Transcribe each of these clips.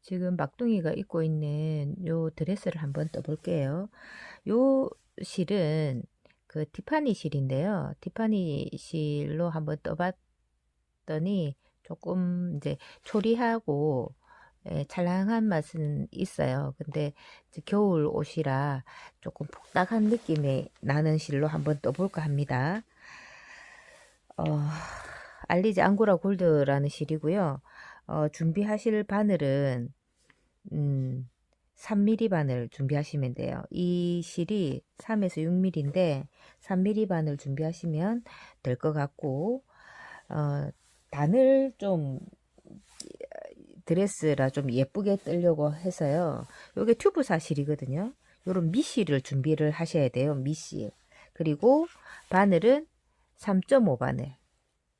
지금 막둥이가 입고 있는 요 드레스를 한번 떠볼게요. 요 실은 그 티파니 실인데요. 티파니 실로 한번 떠봤더니 조금 이제 초리하고 찰랑한 맛은 있어요. 근데 이제 겨울 옷이라 조금 폭닥한 느낌이 나는 실로 한번 떠볼까 합니다. 어, 알리지 앙고라 골드라는 실이고요. 준비하실 바늘은 3mm 바늘 준비하시면 돼요. 이 실이 3에서 6mm인데 3mm 바늘 준비하시면 될 것 같고, 단을 좀 드레스라 좀 예쁘게 뜨려고 해서요. 요게 튜브 사실이거든요. 요런 미실을 준비를 하셔야 돼요. 미실. 그리고 바늘은 3.5 바늘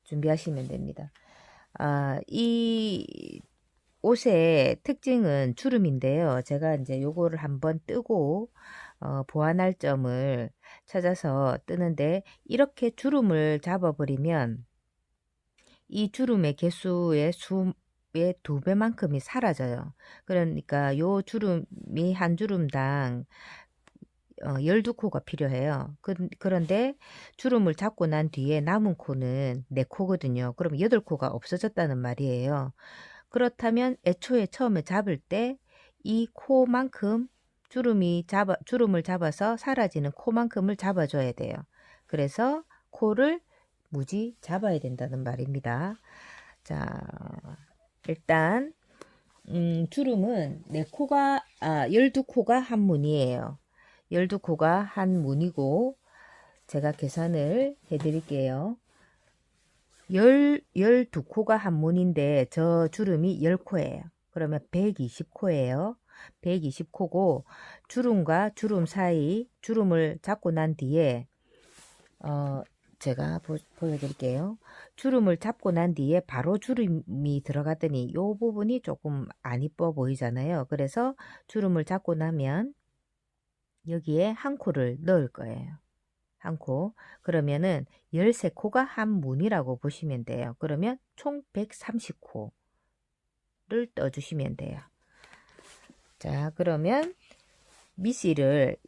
준비하시면 됩니다. 이 옷의 특징은 주름인데요. 제가 이제 요거를 한번 뜨고 보완할 점을 찾아서 뜨는데, 이렇게 주름을 잡아버리면 이 주름의 개수의 수의 2배만큼이 사라져요. 그러니까 요 주름이 한 주름당 12코가 필요해요. 그런데 주름을 잡고 난 뒤에 남은 코는 4코거든요. 그럼 8코가 없어졌다는 말이에요. 그렇다면 애초에 처음에 잡을 때 이 코만큼 주름을 잡아서 사라지는 코만큼을 잡아줘야 돼요. 그래서 코를 무지 잡아야 된다는 말입니다. 자, 일단 주름은 12코가 한 문이에요. 12코가 한 문이고, 제가 계산을 해드릴게요. 12코가 한 문인데 저 주름이 10코예요. 그러면 120코예요. 120코고, 주름과 주름 사이 주름을 잡고 난 뒤에 제가 보여드릴게요. 주름을 잡고 난 뒤에 바로 주름이 들어갔더니 이 부분이 조금 안 이뻐 보이잖아요. 그래서 주름을 잡고 나면 여기에 한 코를 넣을 거예요. 한 코. 그러면은 13코가 한 문이라고 보시면 돼요. 그러면 총 130코를 떠주시면 돼요. 자, 그러면 미실을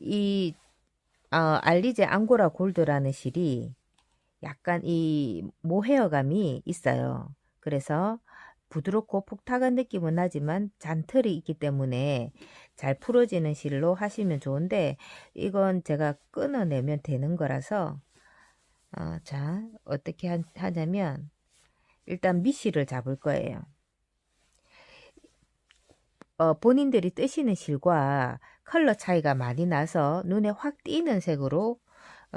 알리제 앙고라 골드라는 실이 약간 이 모헤어감이 있어요. 그래서 부드럽고 폭탁한 느낌은 나지만 잔털이 있기 때문에 잘 풀어지는 실로 하시면 좋은데, 이건 제가 끊어내면 되는 거라서 자, 어떻게 하냐면 일단 밑실을 잡을 거예요. 본인들이 뜨시는 실과 컬러 차이가 많이 나서 눈에 확 띄는 색으로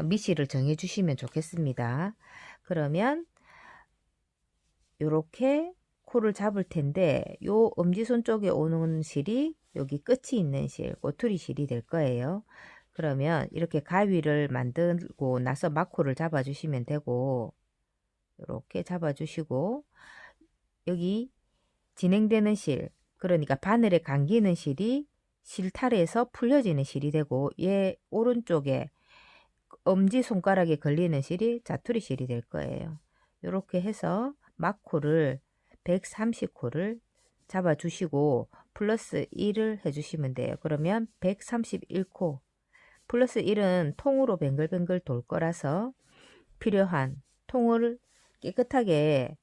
밑실을 정해 주시면 좋겠습니다. 그러면 요렇게 코를 잡을 텐데, 요 엄지손 쪽에 오는 실이 여기 끝이 있는 실, 꼬투리 실이 될 거예요. 그러면 이렇게 가위를 만들고 나서 마코를 잡아 주시면 되고, 이렇게 잡아 주시고, 여기 진행되는 실, 그러니까 바늘에 감기는 실이 실타래에서 풀려지는 실이 되고, 얘 오른쪽에 엄지손가락에 걸리는 실이 자투리 실이 될 거예요. 이렇게 해서 마코를 130코를 잡아 주시고 플러스 1을 해주시면 돼요. 그러면 131코, 플러스 1은 통으로 뱅글뱅글 돌 거라서 필요한, 통을 깨끗하게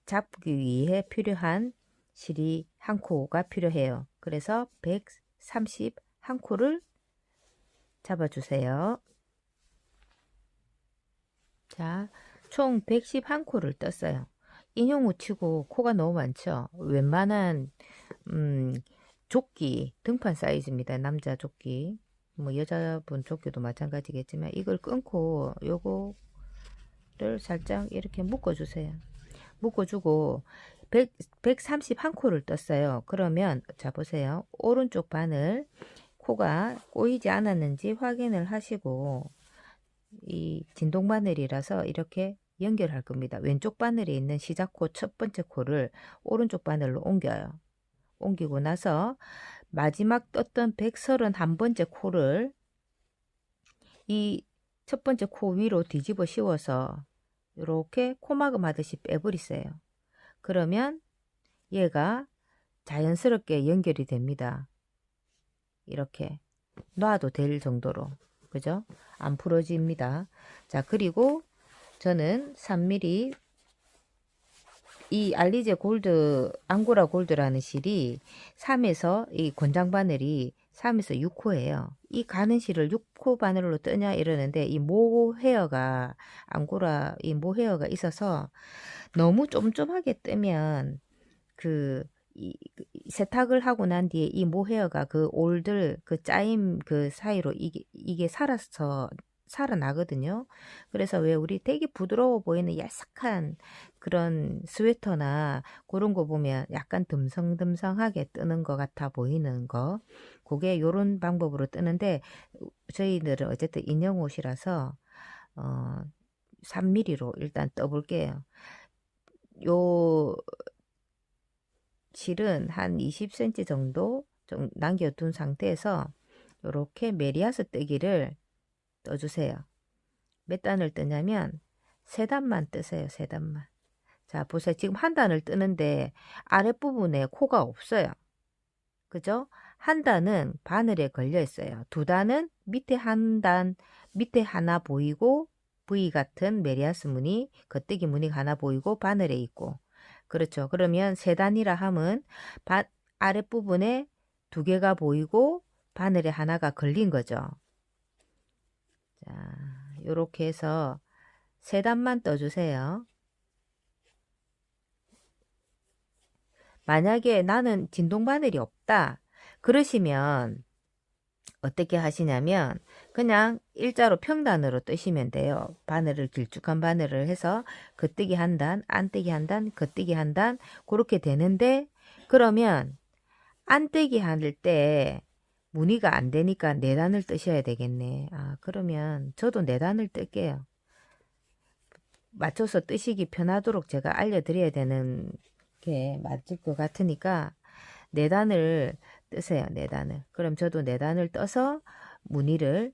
잡기 위해 필요한 실이 한 코가 필요해요. 그래서 131코를 잡아주세요. 자, 총 111코를 떴어요. 인형우 치고 코가 너무 많죠? 웬만한 조끼, 등판 사이즈입니다. 남자 조끼. 뭐 여자분 조끼도 마찬가지겠지만 이걸 끊고 요거를 살짝 이렇게 묶어주세요. 묶어주고 131코를 떴어요. 그러면 자 보세요. 오른쪽 바늘 코가 꼬이지 않았는지 확인을 하시고, 이 진동 바늘이라서 이렇게 연결할 겁니다. 왼쪽 바늘에 있는 시작코 첫 번째 코를 오른쪽 바늘로 옮겨요. 옮기고 나서 마지막 떴던 131번째 코를 이 첫 번째 코 위로 뒤집어 씌워서 이렇게 코막음 하듯이 빼버리세요. 그러면 얘가 자연스럽게 연결이 됩니다. 이렇게 놔도 될 정도로, 그죠? 안 풀어집니다. 자, 그리고 저는 3mm 이 알리제 골드, 앙고라 골드라는 실이 3에서 이 권장 바늘이 3에서 6호예요. 이 가는 실을 6호 바늘로 뜨냐 이러는데, 이 모 헤어가, 앙고라 이 모 헤어가 있어서 너무 쫌쫌하게 뜨면 세탁을 하고 난 뒤에 이 모 헤어가 그 올들 그 짜임 그 사이로 이게 살아나거든요. 그래서 왜 우리 되게 부드러워 보이는 얄싹한 그런 스웨터나 그런 거 보면 약간 듬성듬성하게 뜨는 것 같아 보이는 거, 그게 요런 방법으로 뜨는데, 저희들은 어쨌든 인형 옷이라서 3mm로 일단 떠볼게요. 요 실은 한 20cm 정도 좀 남겨둔 상태에서 이렇게 메리아스 뜨기를 떠주세요. 몇 단을 뜨냐면 3단만 뜨세요. 3단만. 자, 보세요. 지금 한 단을 뜨는데 아랫부분에 코가 없어요. 그죠? 한 단은 바늘에 걸려 있어요. 2단은 밑에 한 단, 밑에 하나 보이고 V 같은 메리아스 무늬, 겉뜨기 무늬가 하나 보이고 바늘에 있고. 그렇죠. 그러면 3단이라 함은 아랫부분에 2개가 보이고 바늘에 하나가 걸린 거죠. 자, 요렇게 해서 3단만 떠주세요. 만약에 나는 진동 바늘이 없다 그러시면 어떻게 하시냐면 그냥 일자로 평단으로 뜨시면 돼요. 바늘을 길쭉한 바늘을 해서 겉뜨기 한 단, 안뜨기 한 단, 겉뜨기 한 단, 그렇게 되는데, 그러면 안뜨기 할 때 무늬가 안 되니까 4단을 뜨셔야 되겠네. 아, 그러면 저도 4단을 뜰게요. 맞춰서 뜨시기 편하도록 제가 알려드려야 되는 게 맞을 것 같으니까 4단을 뜨세요. 4단을. 그럼 저도 4단을 떠서 무늬를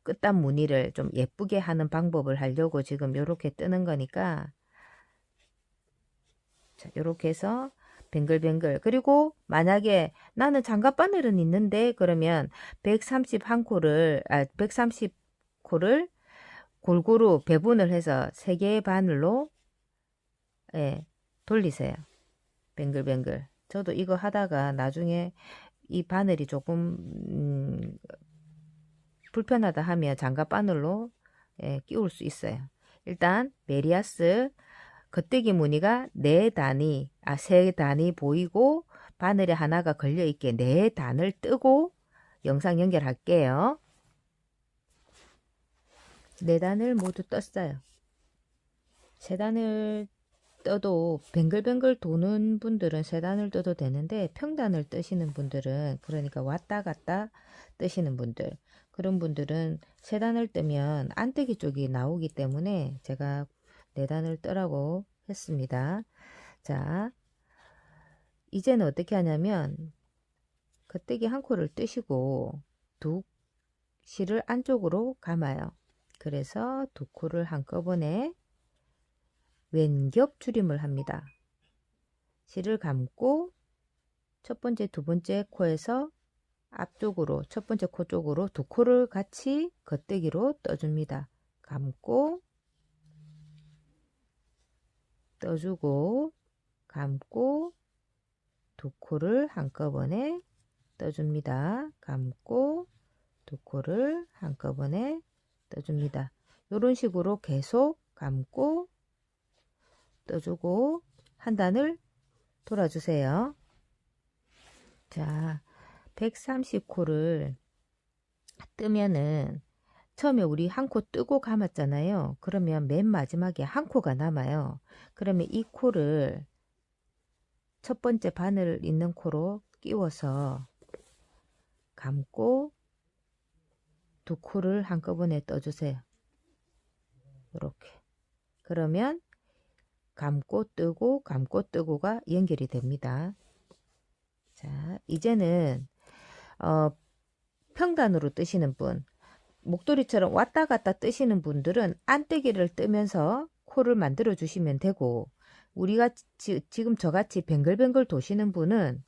끝단 무늬를 좀 예쁘게 하는 방법을 하려고 지금 요렇게 뜨는 거니까, 자, 요렇게 해서 뱅글뱅글. 그리고 만약에 나는 장갑 바늘은 있는데 그러면 130코를 골고루 배분을 해서 3개의 바늘로, 예, 돌리세요. 뱅글뱅글. 저도 이거 하다가 나중에 이 바늘이 조금 불편하다 하면 장갑 바늘로, 예, 끼울 수 있어요. 일단 메리아스 겉뜨기 무늬가 3단이 보이고 바늘에 하나가 걸려 있게 4단을 뜨고 영상 연결할게요. 4단을 모두 떴어요. 3단을 떠도 뱅글뱅글 도는 분들은 3단을 떠도 되는데, 평단을 뜨시는 분들은, 그러니까 왔다 갔다 뜨시는 분들, 그런 분들은 3단을 뜨면 안뜨기 쪽이 나오기 때문에 제가 4단을 뜨라고 했습니다. 자, 이제는 어떻게 하냐면 겉뜨기 한 코를 뜨시고 두 실을 안쪽으로 감아요. 그래서 2코를 한꺼번에 왼겹 줄임을 합니다. 실을 감고 첫 번째, 두 번째 코에서 앞쪽으로, 첫 번째 코 쪽으로 2코를 같이 겉뜨기로 떠줍니다. 감고 떠주고 감고 2코를 한꺼번에 떠줍니다. 감고 2코를 한꺼번에 떠줍니다. 이런 식으로 계속 감고 떠주고 한 단을 돌아주세요. 자, 130코를 뜨면은 처음에 우리 한 코 뜨고 감았잖아요. 그러면 맨 마지막에 한 코가 남아요. 그러면 이 코를 첫 번째 바늘 있는 코로 끼워서 감고 2코를 한꺼번에 떠주세요. 이렇게. 그러면 감고 뜨고 감고 뜨고가 연결이 됩니다. 자, 이제는 평단으로 뜨시는 분, 목도리처럼 왔다 갔다 뜨시는 분들은 안뜨기를 뜨면서 코를 만들어 주시면 되고, 우리가 지금 저같이 뱅글뱅글 도시는 분은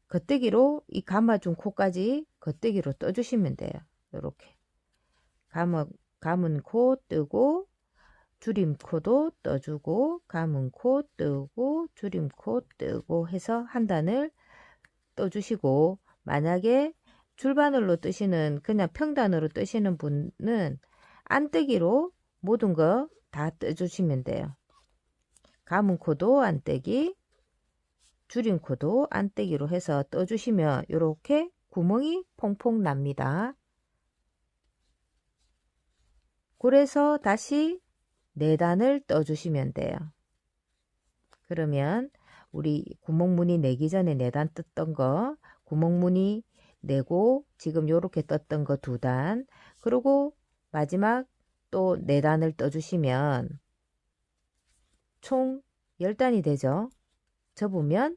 겉대기로 이 감아준 코까지 겉대기로 떠주시면 돼요. 이렇게 감은 코 뜨고 줄임 코도 떠주고 감은 코 뜨고 줄임 코 뜨고 해서 한 단을 떠주시고, 만약에 줄바늘로 뜨시는 그냥 평단으로 뜨시는 분은 안뜨기로 모든 거 다 떠주시면 돼요. 감은 코도 안뜨기, 줄임 코도 안뜨기로 해서 떠주시면 이렇게 구멍이 퐁퐁 납니다. 그래서 다시 4단을 떠주시면 돼요. 그러면 우리 구멍무늬 내기 전에 4단 떴던 거, 구멍무늬 내고 지금 요렇게 떴던 거 2단, 그리고 마지막 또 4단을 떠주시면 총 10단이 되죠. 접으면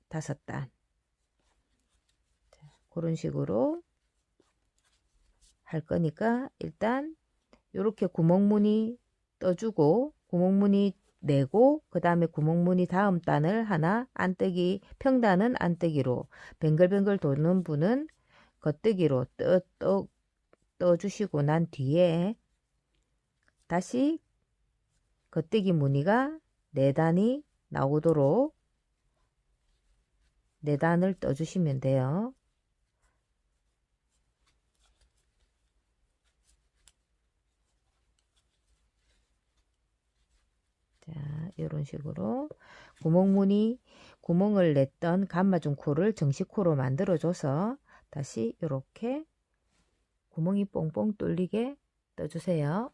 5단. 그런 식으로 할 거니까 일단 요렇게 구멍무늬 떠주고 구멍무늬 내고 그 다음에 구멍무늬 다음 단을 하나 안뜨기, 평단은 안뜨기로, 뱅글뱅글 도는 분은 겉뜨기로 떠주시고 난 뒤에 다시 겉뜨기 무늬가 4단이 나오도록 4단을 떠주시면 돼요. 자, 이런 식으로 구멍을 냈던 감아준 코를 정식 코로 만들어줘서 다시 이렇게 구멍이 뽕뽕 뚫리게 떠주세요.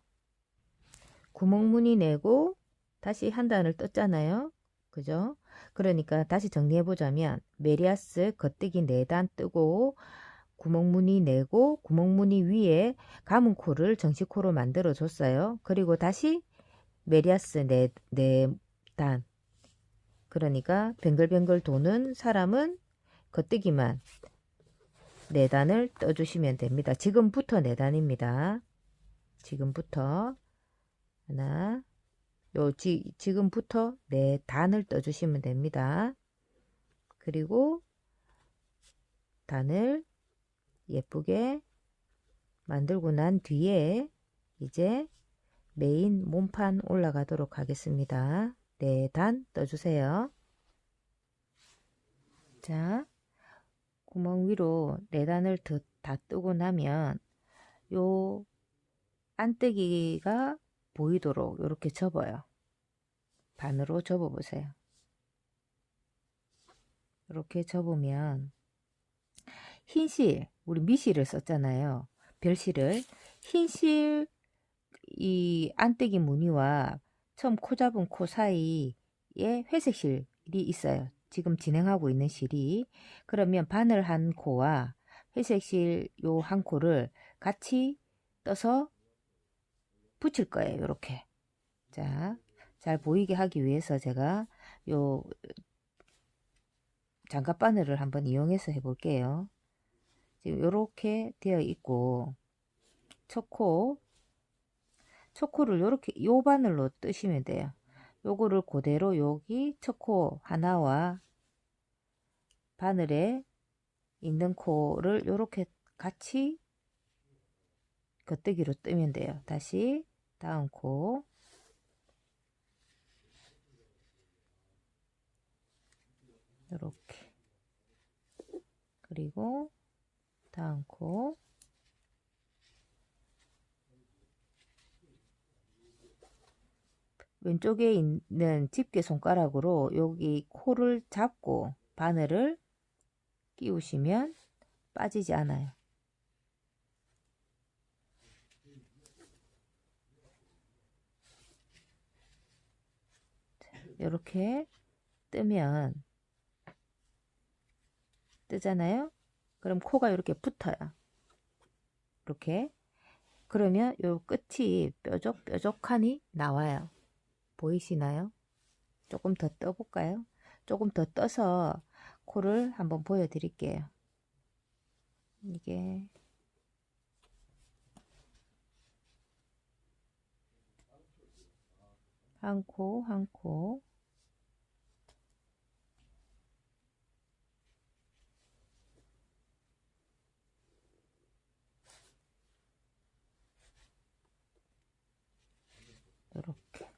구멍무늬 내고 다시 한 단을 떴잖아요. 그죠? 그러니까 다시 정리해 보자면 메리아스 겉뜨기 4단 뜨고 구멍무늬 내고 구멍무늬 위에 감은 코를 정식 코로 만들어 줬어요. 그리고 다시 메리아스 4단, 그러니까 뱅글뱅글 도는 사람은 겉뜨기만 4단을 떠주시면 됩니다. 지금부터 4단입니다. 지금부터 하나, 지금부터 4단을 떠주시면 됩니다. 그리고 단을 예쁘게 만들고 난 뒤에 이제 메인 몸판 올라가도록 하겠습니다. 4단 떠주세요. 자, 구멍 위로 4단을 다 뜨고 나면 요 안뜨기가 보이도록 이렇게 접어요. 반으로 접어 보세요. 이렇게 접으면 흰실, 우리 미실을 썼잖아요. 별실을. 흰실 이 안뜨기 무늬와 처음 코 잡은 코 사이에 회색 실이 있어요. 지금 진행하고 있는 실이. 그러면 바늘 한 코와 회색 실 요 한 코를 같이 떠서 붙일 거예요. 이렇게. 자, 잘 보이게 하기 위해서 제가 요 장갑 바늘을 한번 이용해서 해볼게요. 지금 이렇게 되어 있고 초코를 이렇게 요 바늘로 뜨시면 돼요. 요거를 그대로 여기 초코 하나와 바늘에 있는 코를 이렇게 같이 겉뜨기로 뜨면 돼요. 다시 다음 코, 이렇게, 그리고 다음 코, 왼쪽에 있는 집게 손가락으로 여기 코를 잡고 바늘을 끼우시면 빠지지 않아요. 이렇게 뜨면 뜨잖아요. 그럼 코가 이렇게 붙어요. 이렇게. 그러면 요 끝이 뾰족뾰족하니 나와요. 보이시나요? 조금 더 떠볼까요? 조금 더 떠서 코를 한번 보여드릴게요. 이게 한 코, 한 코. 이렇게.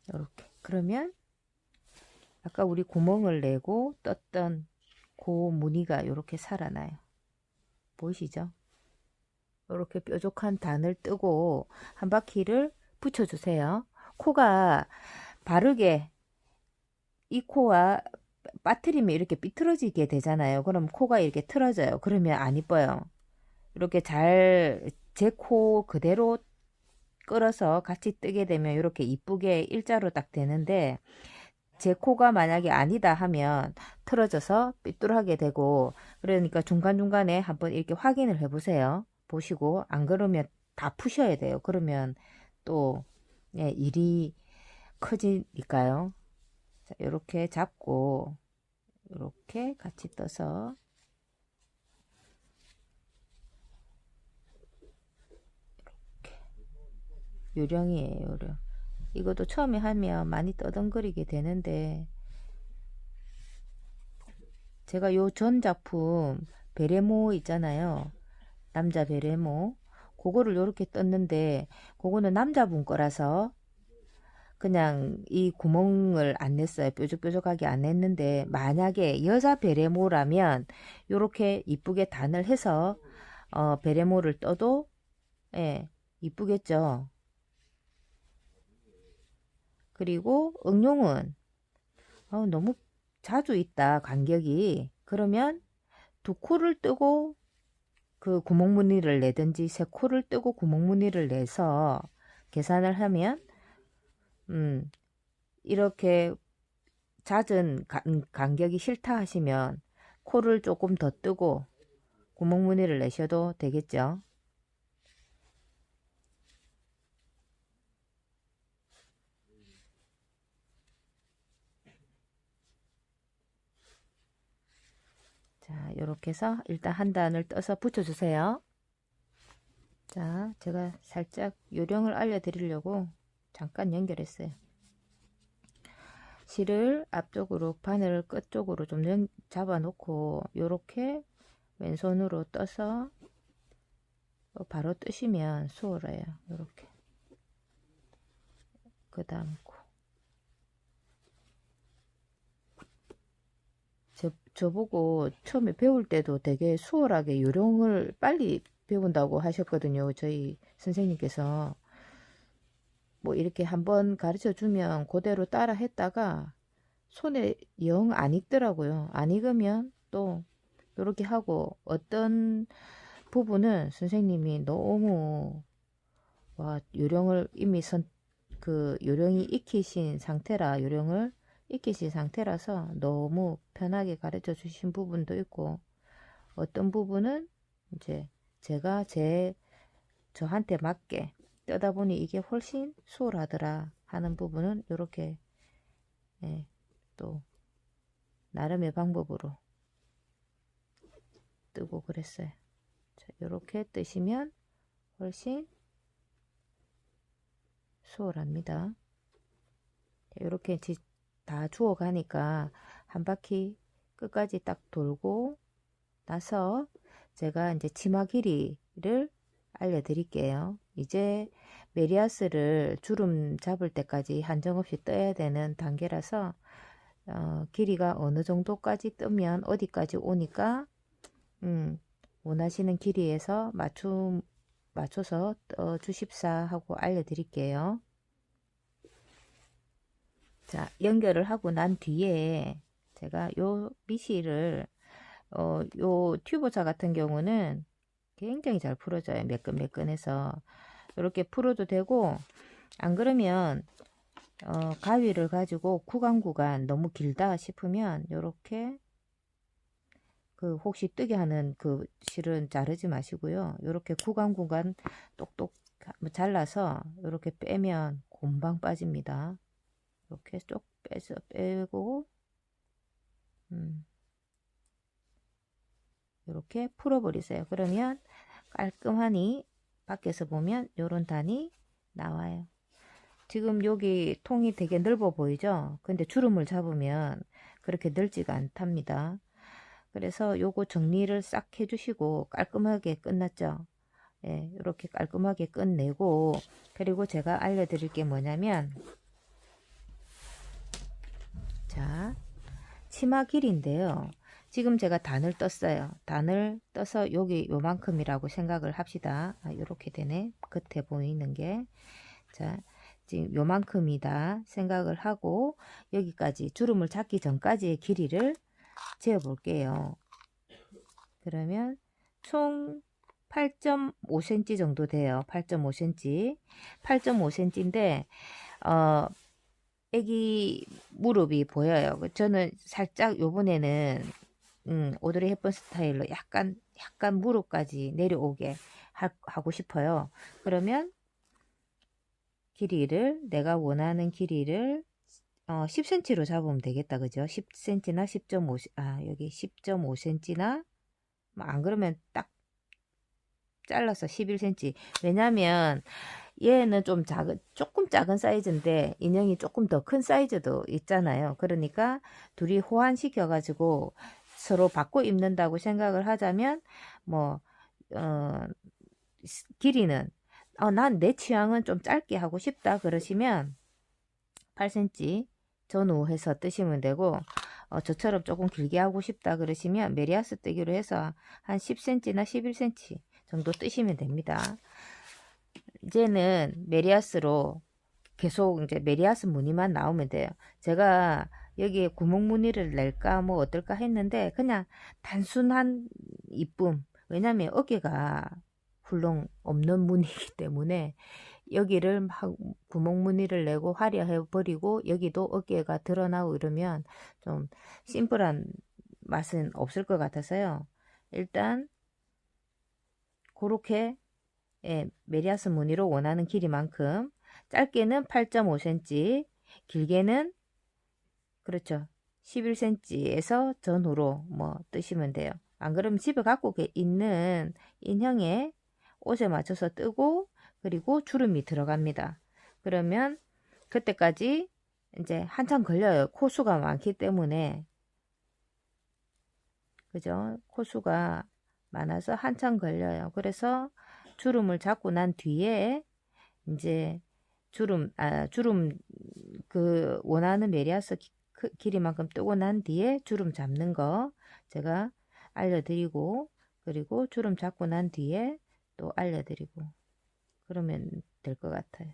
이렇게. 그러면 아까 우리 구멍을 내고 떴던 그 무늬가 이렇게 살아나요. 보이시죠? 이렇게 뾰족한 단을 뜨고 한 바퀴를 붙여주세요. 코가 바르게 이 코와 빠트리면 이렇게 삐뚤어지게 되잖아요. 그럼 코가 이렇게 틀어져요. 그러면 안 이뻐요. 이렇게 잘 제 코 그대로 끌어서 같이 뜨게 되면 이렇게 이쁘게 일자로 딱 되는데, 제 코가 만약에 아니다 하면 틀어져서 삐뚤하게 되고, 그러니까 중간중간에 한번 이렇게 확인을 해 보세요. 보시고 안 그러면 다 푸셔야 돼요. 그러면 또 예, 일이 커지니까요. 자, 이렇게 잡고 이렇게 같이 떠서 요령이에요, 요령. 이것도 처음에 하면 많이 떠덩거리게 되는데, 제가 요 전 작품 베레모 있잖아요. 남자 베레모. 그거를 요렇게 떴는데, 그거는 남자분 거라서 그냥 이 구멍을 안 냈어요. 뾰족뾰족하게 안 냈는데, 만약에 여자 베레모라면 요렇게 이쁘게 단을 해서 베레모를 떠도 예, 이쁘겠죠. 그리고 응용은 너무 자주 있다, 간격이. 그러면 두 코를 뜨고 그 구멍무늬를 내든지 세 코를 뜨고 구멍무늬를 내서 계산을 하면 음, 이렇게 잦은 간격이 싫다 하시면 코를 조금 더 뜨고 구멍무늬를 내셔도 되겠죠. 자, 이렇게 해서 일단 한 단을 떠서 붙여주세요. 자, 제가 살짝 요령을 알려드리려고 잠깐 연결했어요. 실을 앞쪽으로 바늘 끝쪽으로 좀 잡아 놓고 요렇게 왼손으로 떠서 바로 뜨시면 수월해요. 요렇게 그 다음 코. 저보고 처음에 배울 때도 되게 수월하게 요령을 빨리 배운다고 하셨거든요. 저희 선생님께서. 뭐 이렇게 한번 가르쳐 주면 그대로 따라 했다가 손에 영 안 익더라고요. 안 익으면 또 이렇게 하고, 어떤 부분은 선생님이 너무 와 요령을 이미 그 요령이 익히신 상태라 요령을 익히신 상태라서 너무 편하게 가르쳐 주신 부분도 있고, 어떤 부분은 이제 제가 저한테 맞게 뜨다 보니 이게 훨씬 수월하더라 하는 부분은 이렇게 예, 또 나름의 방법으로 뜨고 그랬어요. 자, 이렇게 뜨시면 훨씬 수월합니다. 이렇게 다 주워 가니까 한 바퀴 끝까지 딱 돌고 나서 제가 이제 치마 길이를 알려드릴게요. 이제 메리아스를 주름 잡을 때까지 한정없이 떠야 되는 단계라서 길이가 어느 정도까지 뜨면 어디까지 오니까 원하시는 길이에서 맞춰서 떠 주십사 하고 알려드릴게요. 자, 연결을 하고 난 뒤에 제가 요 미실을 요 튜브차 같은 경우는 굉장히 잘 풀어져요. 매끈매끈해서 이렇게 풀어도 되고, 안 그러면 가위를 가지고 구간 너무 길다 싶으면 요렇게 그 혹시 뜨게 하는 그 실은 자르지 마시고요. 요렇게 구간 똑똑 잘라서 이렇게 빼면 금방 빠집니다. 이렇게 쭉 빼고 이렇게 풀어버리세요. 그러면 깔끔하니 밖에서 보면 요런 단이 나와요. 지금 여기 통이 되게 넓어 보이죠? 근데 주름을 잡으면 그렇게 넓지가 않답니다. 그래서 요거 정리를 싹 해주시고 깔끔하게 끝났죠? 예, 이렇게 깔끔하게 끝내고, 그리고 제가 알려드릴 게 뭐냐면, 자, 치마 길이인데요. 지금 제가 단을 떴어요. 단을 떠서 여기 요만큼이라고 생각을 합시다. 이렇게 되네. 끝에 보이는 게. 자, 지금 요만큼이다 생각을 하고 여기까지 주름을 잡기 전까지의 길이를 재어 볼게요. 그러면 총 8.5cm 정도 돼요. 8.5cm. 8.5cm인데 애기 무릎이 보여요. 저는 살짝 요번에는 오드리 헵번 스타일로 약간 무릎까지 내려오게 하고 싶어요. 그러면 길이를 내가 원하는 길이를 10cm로 잡으면 되겠다. 그죠? 10cm나 10.5 여기 10.5cm나 안 그러면 딱 잘라서 11cm. 왜냐면 얘는 좀 조금 작은 사이즈인데 인형이 조금 더 큰 사이즈도 있잖아요. 그러니까 둘이 호환시켜 가지고 서로 바꿔 입는다고 생각을 하자면 뭐 길이는 난 내 취향은 좀 짧게 하고 싶다 그러시면 8cm 전후해서 뜨시면 되고 저처럼 조금 길게 하고 싶다 그러시면 메리아스 뜨기로 해서 한 10cm나 11cm 정도 뜨시면 됩니다. 이제는 메리아스로 계속 이제 메리아스 무늬만 나오면 돼요. 제가 여기에 구멍 무늬를 낼까 뭐 어떨까 했는데 그냥 단순한 이쁨. 왜냐면 어깨가 훌렁 없는 무늬이기 때문에 여기를 막 구멍 무늬를 내고 화려해 버리고 여기도 어깨가 드러나고 이러면 좀 심플한 맛은 없을 것 같아서요. 일단 그렇게 메리아스 무늬로 원하는 길이만큼 짧게는 8.5cm, 길게는 그렇죠. 11cm에서 전후로 뭐 뜨시면 돼요. 안 그러면 집에 갖고 있는 인형의 옷에 맞춰서 뜨고 그리고 주름이 들어갑니다. 그러면 그때까지 이제 한참 걸려요. 코수가 많기 때문에. 그죠? 코수가 많아서 한참 걸려요. 그래서 주름을 잡고 난 뒤에 이제 주름 그 원하는 메리아스 길이만큼 뜨고 난 뒤에 주름 잡는 거 제가 알려드리고 그리고 주름 잡고 난 뒤에 또 알려드리고 그러면 될 것 같아요.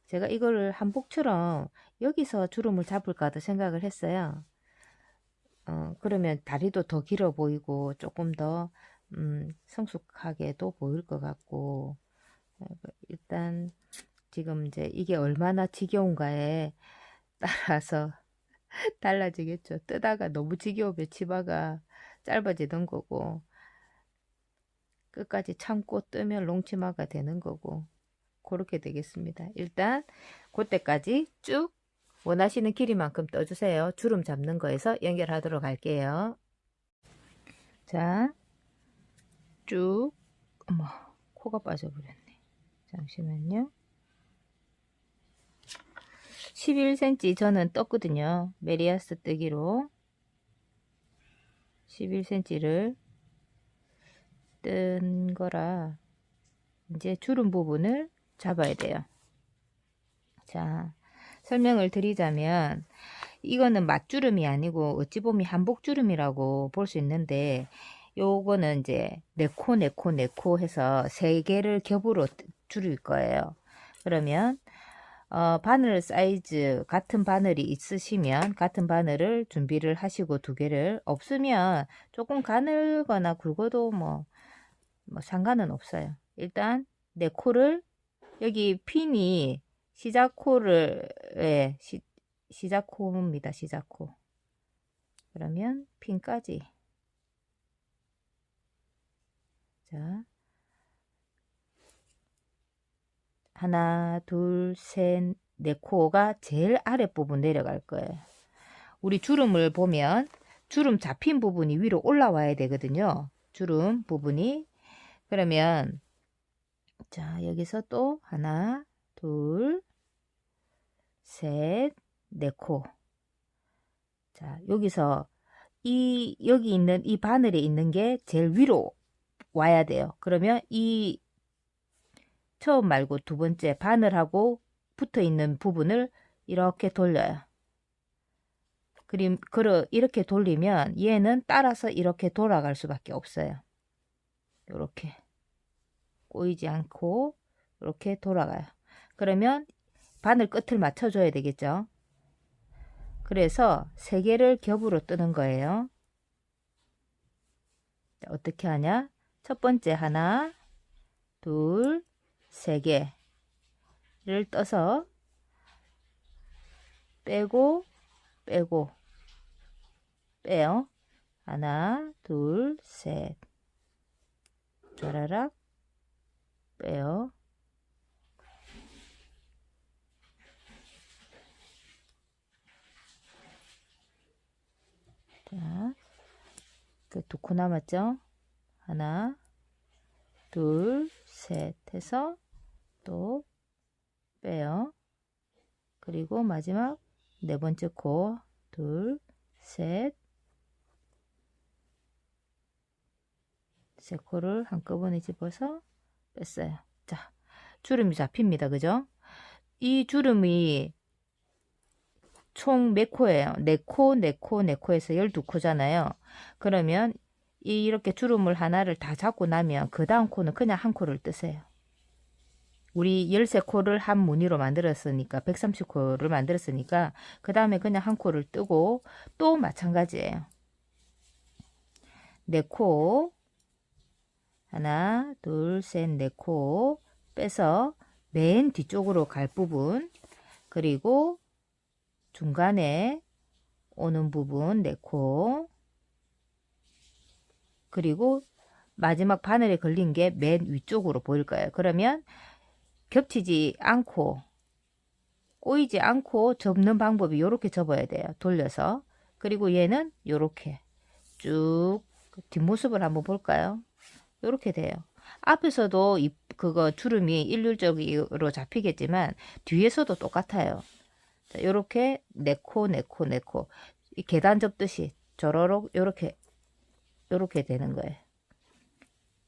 제가 이거를 한복처럼 여기서 주름을 잡을까도 생각을 했어요. 그러면 다리도 더 길어 보이고 조금 더 성숙하게도 보일 것 같고 일단 지금 이제 이게 얼마나 지겨운가에 따라서 달라지겠죠. 뜨다가 너무 지겨우면 치마가 짧아지는 거고 끝까지 참고 뜨면 롱치마가 되는 거고 그렇게 되겠습니다. 일단 그때까지 쭉 원하시는 길이만큼 떠주세요. 주름 잡는 거에서 연결하도록 할게요. 자, 쭉 어머 코가 빠져버렸네. 잠시만요. 11cm 저는 떴거든요. 메리아스 뜨기로 11cm를 뜬 거라 이제 주름 부분을 잡아야 돼요. 자, 설명을 드리자면 이거는 맞주름이 아니고 어찌 보면 한복주름이라고 볼 수 있는데 요거는 이제 네코 해서 세 개를 겹으로 줄일 거예요. 그러면 바늘 사이즈 같은 바늘이 있으시면 같은 바늘을 준비를 하시고 두 개를 없으면 조금 가늘거나 굵어도 뭐 상관은 없어요. 일단 내 코를 여기 핀이 시작코를 시작코입니다. 시작코. 그러면 핀까지 자 하나 둘 셋 내 코가 제일 아랫부분 내려갈 거예요. 우리 주름을 보면 주름 잡힌 부분이 위로 올라와야 되거든요. 주름 부분이. 그러면 자, 여기서 또 하나, 둘, 셋, 네 코. 자, 여기서 여기 있는 이 바늘에 있는 게 제일 위로 와야 돼요. 그러면 이 처음 말고 두 번째 바늘하고 붙어 있는 부분을 이렇게 돌려요. 이렇게 돌리면 얘는 따라서 이렇게 돌아갈 수밖에 없어요. 이렇게 꼬이지 않고 이렇게 돌아가요. 그러면 바늘 끝을 맞춰줘야 되겠죠. 그래서 세 개를 겹으로 뜨는 거예요. 어떻게 하냐? 첫 번째 하나, 둘, 세 개를 떠서 빼고 빼고 빼요. 하나, 둘, 셋. 짜라락 빼요. 자, 그 두 코 남았죠? 하나, 둘, 셋 해서 또 빼요. 그리고 마지막 네 번째 코, 둘, 셋, 세 코를 한꺼번에 집어서 뺐어요. 자, 주름이 잡힙니다. 그죠? 이 주름이 총 몇 코예요? 4코, 4코, 4코에서 12코잖아요. 그러면 이렇게 주름을 하나를 다 잡고 나면 그 다음 코는 그냥 한 코를 뜨세요. 우리 13코를 한 무늬로 만들었으니까 130코를 만들었으니까 그 다음에 그냥 한 코를 뜨고 또 마찬가지예요. 4코 하나 둘 셋 4코 빼서 맨 뒤쪽으로 갈 부분 그리고 중간에 오는 부분 4코 그리고 마지막 바늘에 걸린 게 맨 위쪽으로 보일 거예요. 그러면 겹치지 않고 꼬이지 않고 접는 방법이 이렇게 접어야 돼요. 돌려서. 그리고 얘는 이렇게 쭉 뒷모습을 한번 볼까요? 이렇게 돼요. 앞에서도 그거 주름이 일률적으로 잡히겠지만 뒤에서도 똑같아요. 자, 요렇게 4코, 4코, 4코 이 계단 접듯이 저러록 요렇게 되는 거예요.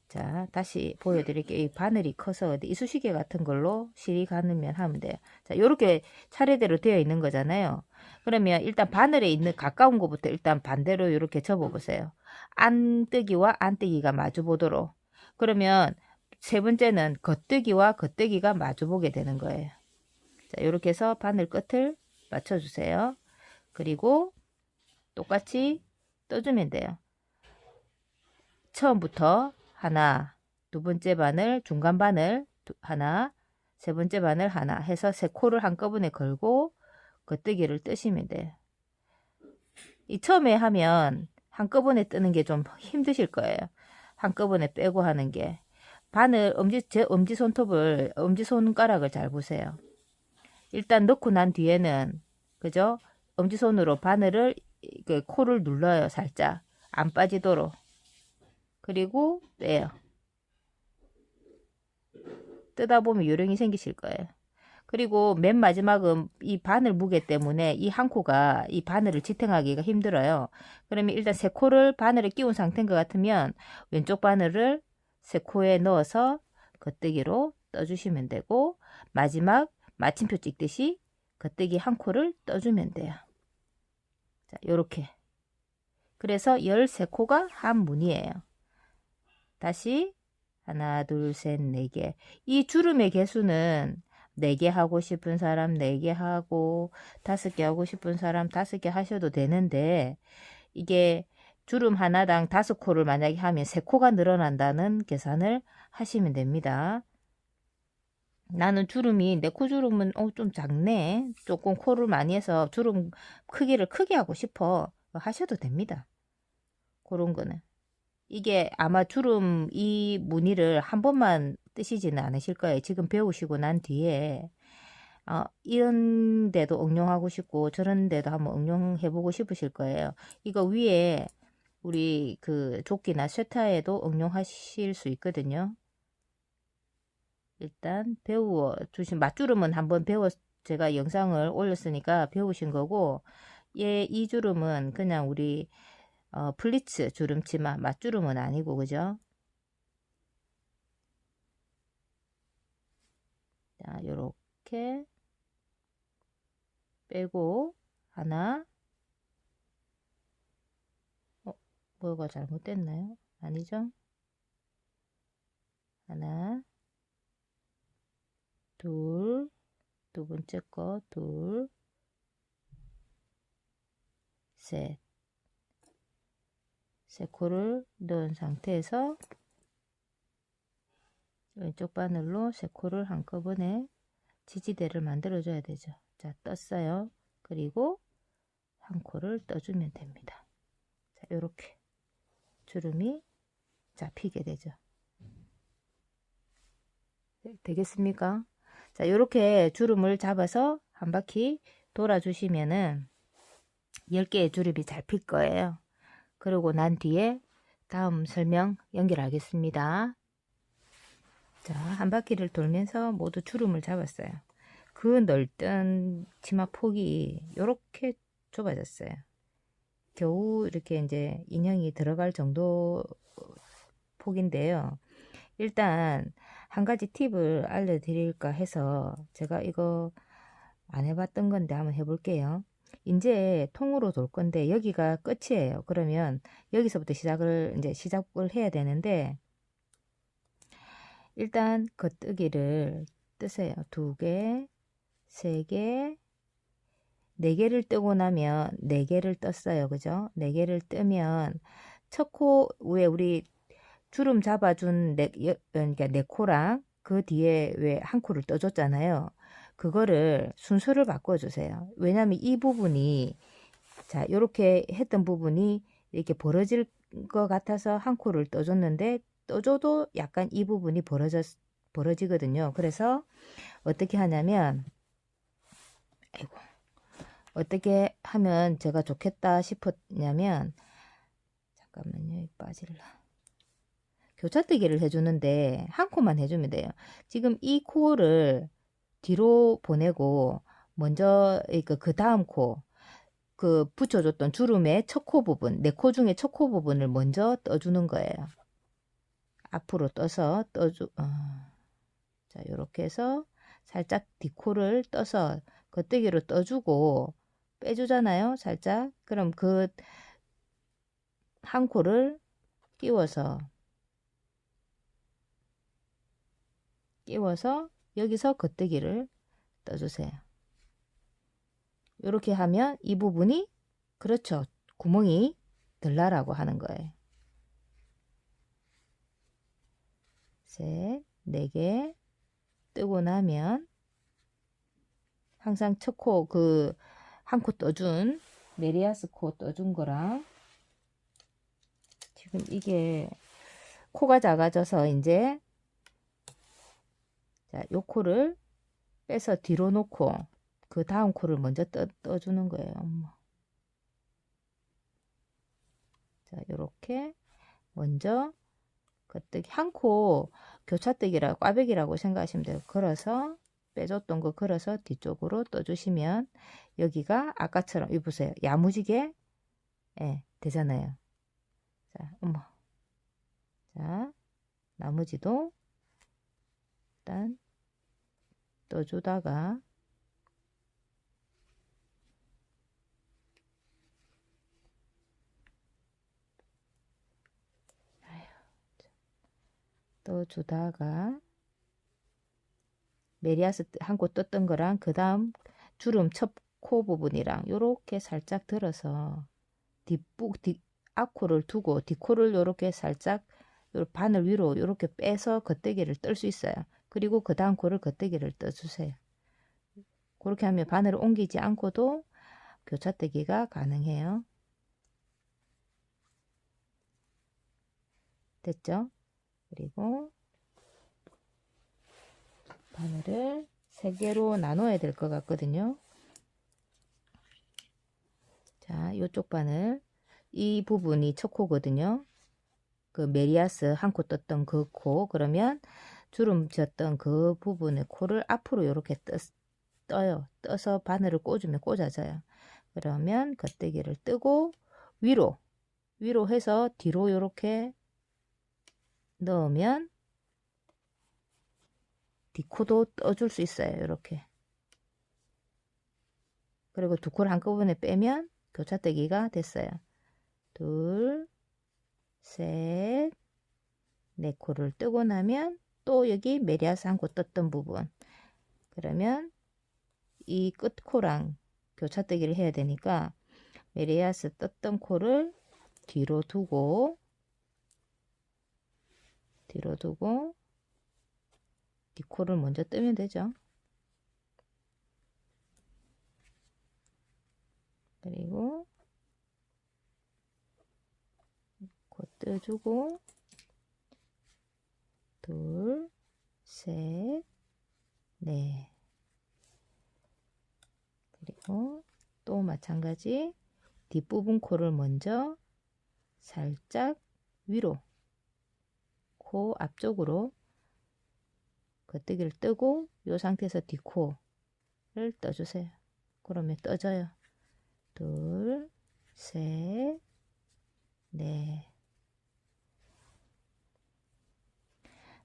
자, 다시 보여드릴게요. 이 바늘이 커서 이쑤시개 같은 걸로 실이 가누면 하면 돼요. 자, 요렇게 차례대로 되어 있는 거잖아요. 그러면 일단 바늘에 있는 가까운 것부터 일단 반대로 이렇게 접어 보세요. 안뜨기와 안뜨기가 마주 보도록. 그러면 세 번째는 겉뜨기와 겉뜨기가 마주 보게 되는 거예요. 자, 이렇게 해서 바늘 끝을 맞춰 주세요. 그리고 똑같이 떠주면 돼요. 처음부터 하나, 두 번째 바늘, 중간 바늘 하나, 세 번째 바늘 하나 해서 세 코를 한꺼번에 걸고 겉뜨기를 뜨시면 돼요. 이 처음에 하면 한꺼번에 뜨는 게 좀 힘드실 거예요. 한꺼번에 빼고 하는 게. 바늘, 제 엄지손톱을, 엄지손가락을 잘 보세요. 일단 넣고 난 뒤에는, 그죠? 엄지손으로 바늘을, 그 코를 눌러요, 살짝. 안 빠지도록. 그리고 빼요. 뜨다 보면 요령이 생기실 거예요. 그리고 맨 마지막은 이 바늘 무게 때문에 이 한 코가 이 바늘을 지탱하기가 힘들어요. 그러면 일단 세 코를 바늘에 끼운 상태인 것 같으면 왼쪽 바늘을 세 코에 넣어서 겉뜨기로 떠주시면 되고 마지막 마침표 찍듯이 겉뜨기 한 코를 떠주면 돼요. 자, 요렇게. 그래서 13코가 한 무늬예요. 다시 하나, 둘, 셋, 4개. 이 주름의 개수는 4개 하고 싶은 사람 4개 하고 5개 하고 싶은 사람 5개 하셔도 되는데 이게 주름 하나당 5코를 만약에 하면 3코가 늘어난다는 계산을 하시면 됩니다. 나는 주름이 내 코 주름은 좀 작네. 조금 코를 많이 해서 주름 크기를 크게 하고 싶어. 하셔도 됩니다. 그런 거는. 이게 아마 주름 이 무늬를 한 번만 뜨시지는 않으실 거예요. 지금 배우시고 난 뒤에 이런 데도 응용하고 싶고 저런 데도 한번 응용해 보고 싶으실 거예요. 이거 위에 우리 그 조끼나 쇠타에도 응용하실 수 있거든요. 일단 배워 주신 맞주름은 한번 제가 영상을 올렸으니까 배우신 거고, 이 주름은 그냥 우리 플리츠 주름치마, 맞주름은 아니고, 그죠? 자, 요렇게 빼고 하나. 뭐가 잘못됐나요? 아니죠? 하나, 둘, 두 번째 거 둘, 셋. 세 코를 넣은 상태에서 왼쪽 바늘로 세 코를 한꺼번에 지지대를 만들어 줘야 되죠. 자, 떴어요. 그리고 한 코를 떠주면 됩니다. 자, 요렇게 주름이 잡히게 되죠. 되겠습니까? 자, 요렇게 주름을 잡아서 한 바퀴 돌아 주시면은 10개의 주름이 잡힐 거예요. 그러고 난 뒤에 다음 설명 연결하겠습니다. 자, 한 바퀴를 돌면서 모두 주름을 잡았어요. 그 넓던 치마 폭이 이렇게 좁아졌어요. 겨우 이렇게 이제 인형이 들어갈 정도 폭인데요. 일단 한 가지 팁을 알려드릴까 해서 제가 이거 안 해봤던 건데 한번 해볼게요. 이제 통으로 돌 건데 여기가 끝이에요. 그러면 여기서부터 시작을 해야 되는데, 일단 겉뜨기를 뜨세요. 2개, 3개, 4개를 뜨고 나면 4개를 떴어요. 그죠? 4개를 뜨면 첫 코 위에 우리 주름 잡아준 그러니까 4코랑 그 뒤에 왜 한 코를 떠줬잖아요. 그거를 순서를 바꿔주세요. 왜냐면 이 부분이, 자, 이렇게 했던 부분이 이렇게 벌어질 것 같아서 한 코를 떠줬는데, 떠줘도 약간 이 부분이 벌어지거든요. 그래서 어떻게 하냐면, 아이고, 어떻게 하면 제가 좋겠다 싶었냐면, 잠깐만요, 빠질라. 교차뜨기를 해주는데 한 코만 해주면 돼요. 지금 이 코를 뒤로 보내고 먼저 그 다음 코, 그 붙여줬던 주름의 첫 코 부분, 4코 중에 첫 코 부분을 먼저 떠주는 거예요. 앞으로 떠서 자, 요렇게 해서 살짝 뒷코를 떠서 겉뜨기로 떠주고 빼주잖아요. 살짝. 그럼 그 한 코를 끼워서 여기서 겉뜨기를 떠주세요. 이렇게 하면 이 부분이, 그렇죠, 구멍이 들라라고 하는 거예요. 셋, 4개 뜨고 나면 항상 첫 코 그 한 코 떠준 메리아스 코 떠준 거랑, 지금 이게 코가 작아져서 이제, 자, 요 코를 빼서 뒤로 놓고 그 다음 코를 먼저 떠주는 거예요. 자, 요렇게 먼저 겉뜨기 한 코 교차뜨기라고, 꽈배기라고 생각하시면 돼요. 걸어서 빼줬던 거 걸어서 뒤쪽으로 떠주시면 여기가 아까처럼, 이 보세요, 야무지게, 예, 되잖아요. 자, 자, 나머지도 일단 떠주다가 떠주다가 메리아스 한 코 떴던 거랑 그 다음 주름 첫 코 부분이랑 요렇게 살짝 들어서 앞코를 두고 뒷코를 요렇게 살짝 요 바늘 위로 요렇게 빼서 겉대기를 뜰 수 있어요. 그리고 그 다음 코를 겉대기를 떠주세요. 그렇게 하면 바늘을 옮기지 않고도 교차뜨기가 가능해요. 됐죠? 그리고 바늘을 3개로 나눠야 될 것 같거든요. 자, 요쪽 바늘, 이 부분이 첫 코거든요. 그 메리아스 한 코 떴던 그 코, 그러면 주름 졌던 그 부분의 코를 앞으로 이렇게 떠요. 떠서 바늘을 꽂으면 꽂아져요. 그러면 겉대기를 뜨고 위로 해서 뒤로 이렇게 넣으면 뒷코도 떠줄 수 있어요. 이렇게. 그리고 두 코를 한꺼번에 빼면 교차대기가 됐어요. 둘, 셋, 네 코를 뜨고 나면 또 여기 메리아스 한 코 떴던 부분, 그러면 이 끝코랑 교차대기를 해야 되니까 메리아스 떴던 코를 뒤로 두고 뒷코를 먼저 뜨면 되죠. 그리고 코 뜨주고 둘, 셋, 넷. 그리고 또 마찬가지 뒷부분 코를 먼저 살짝 위로 코 앞쪽으로 겉대기를 뜨고 이 상태에서 뒷코를 떠주세요. 그러면 떠져요. 둘, 셋, 넷.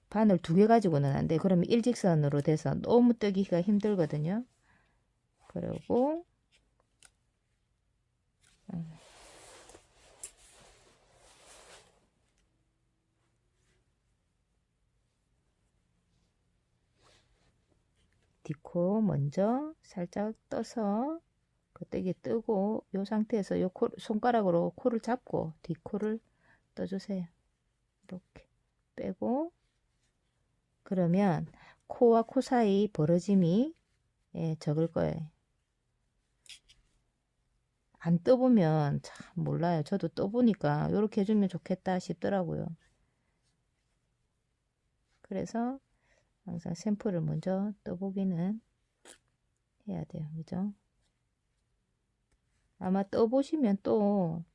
바늘 2개 가지고는 안 돼. 그러면 일직선으로 돼서 너무 뜨기가 힘들거든요. 그리고 뒷코 먼저 살짝 떠서 겉대기 뜨고 이 상태에서 요 손가락으로 코를 잡고 뒷코를 떠주세요. 이렇게 빼고, 그러면 코와 코 사이 벌어짐이 적을 거예요. 안 떠보면 참 몰라요. 저도 떠보니까 이렇게 해주면 좋겠다 싶더라고요. 그래서 항상 샘플을 먼저 떠보기는 해야 돼요. 그죠? 아마 떠보시면 또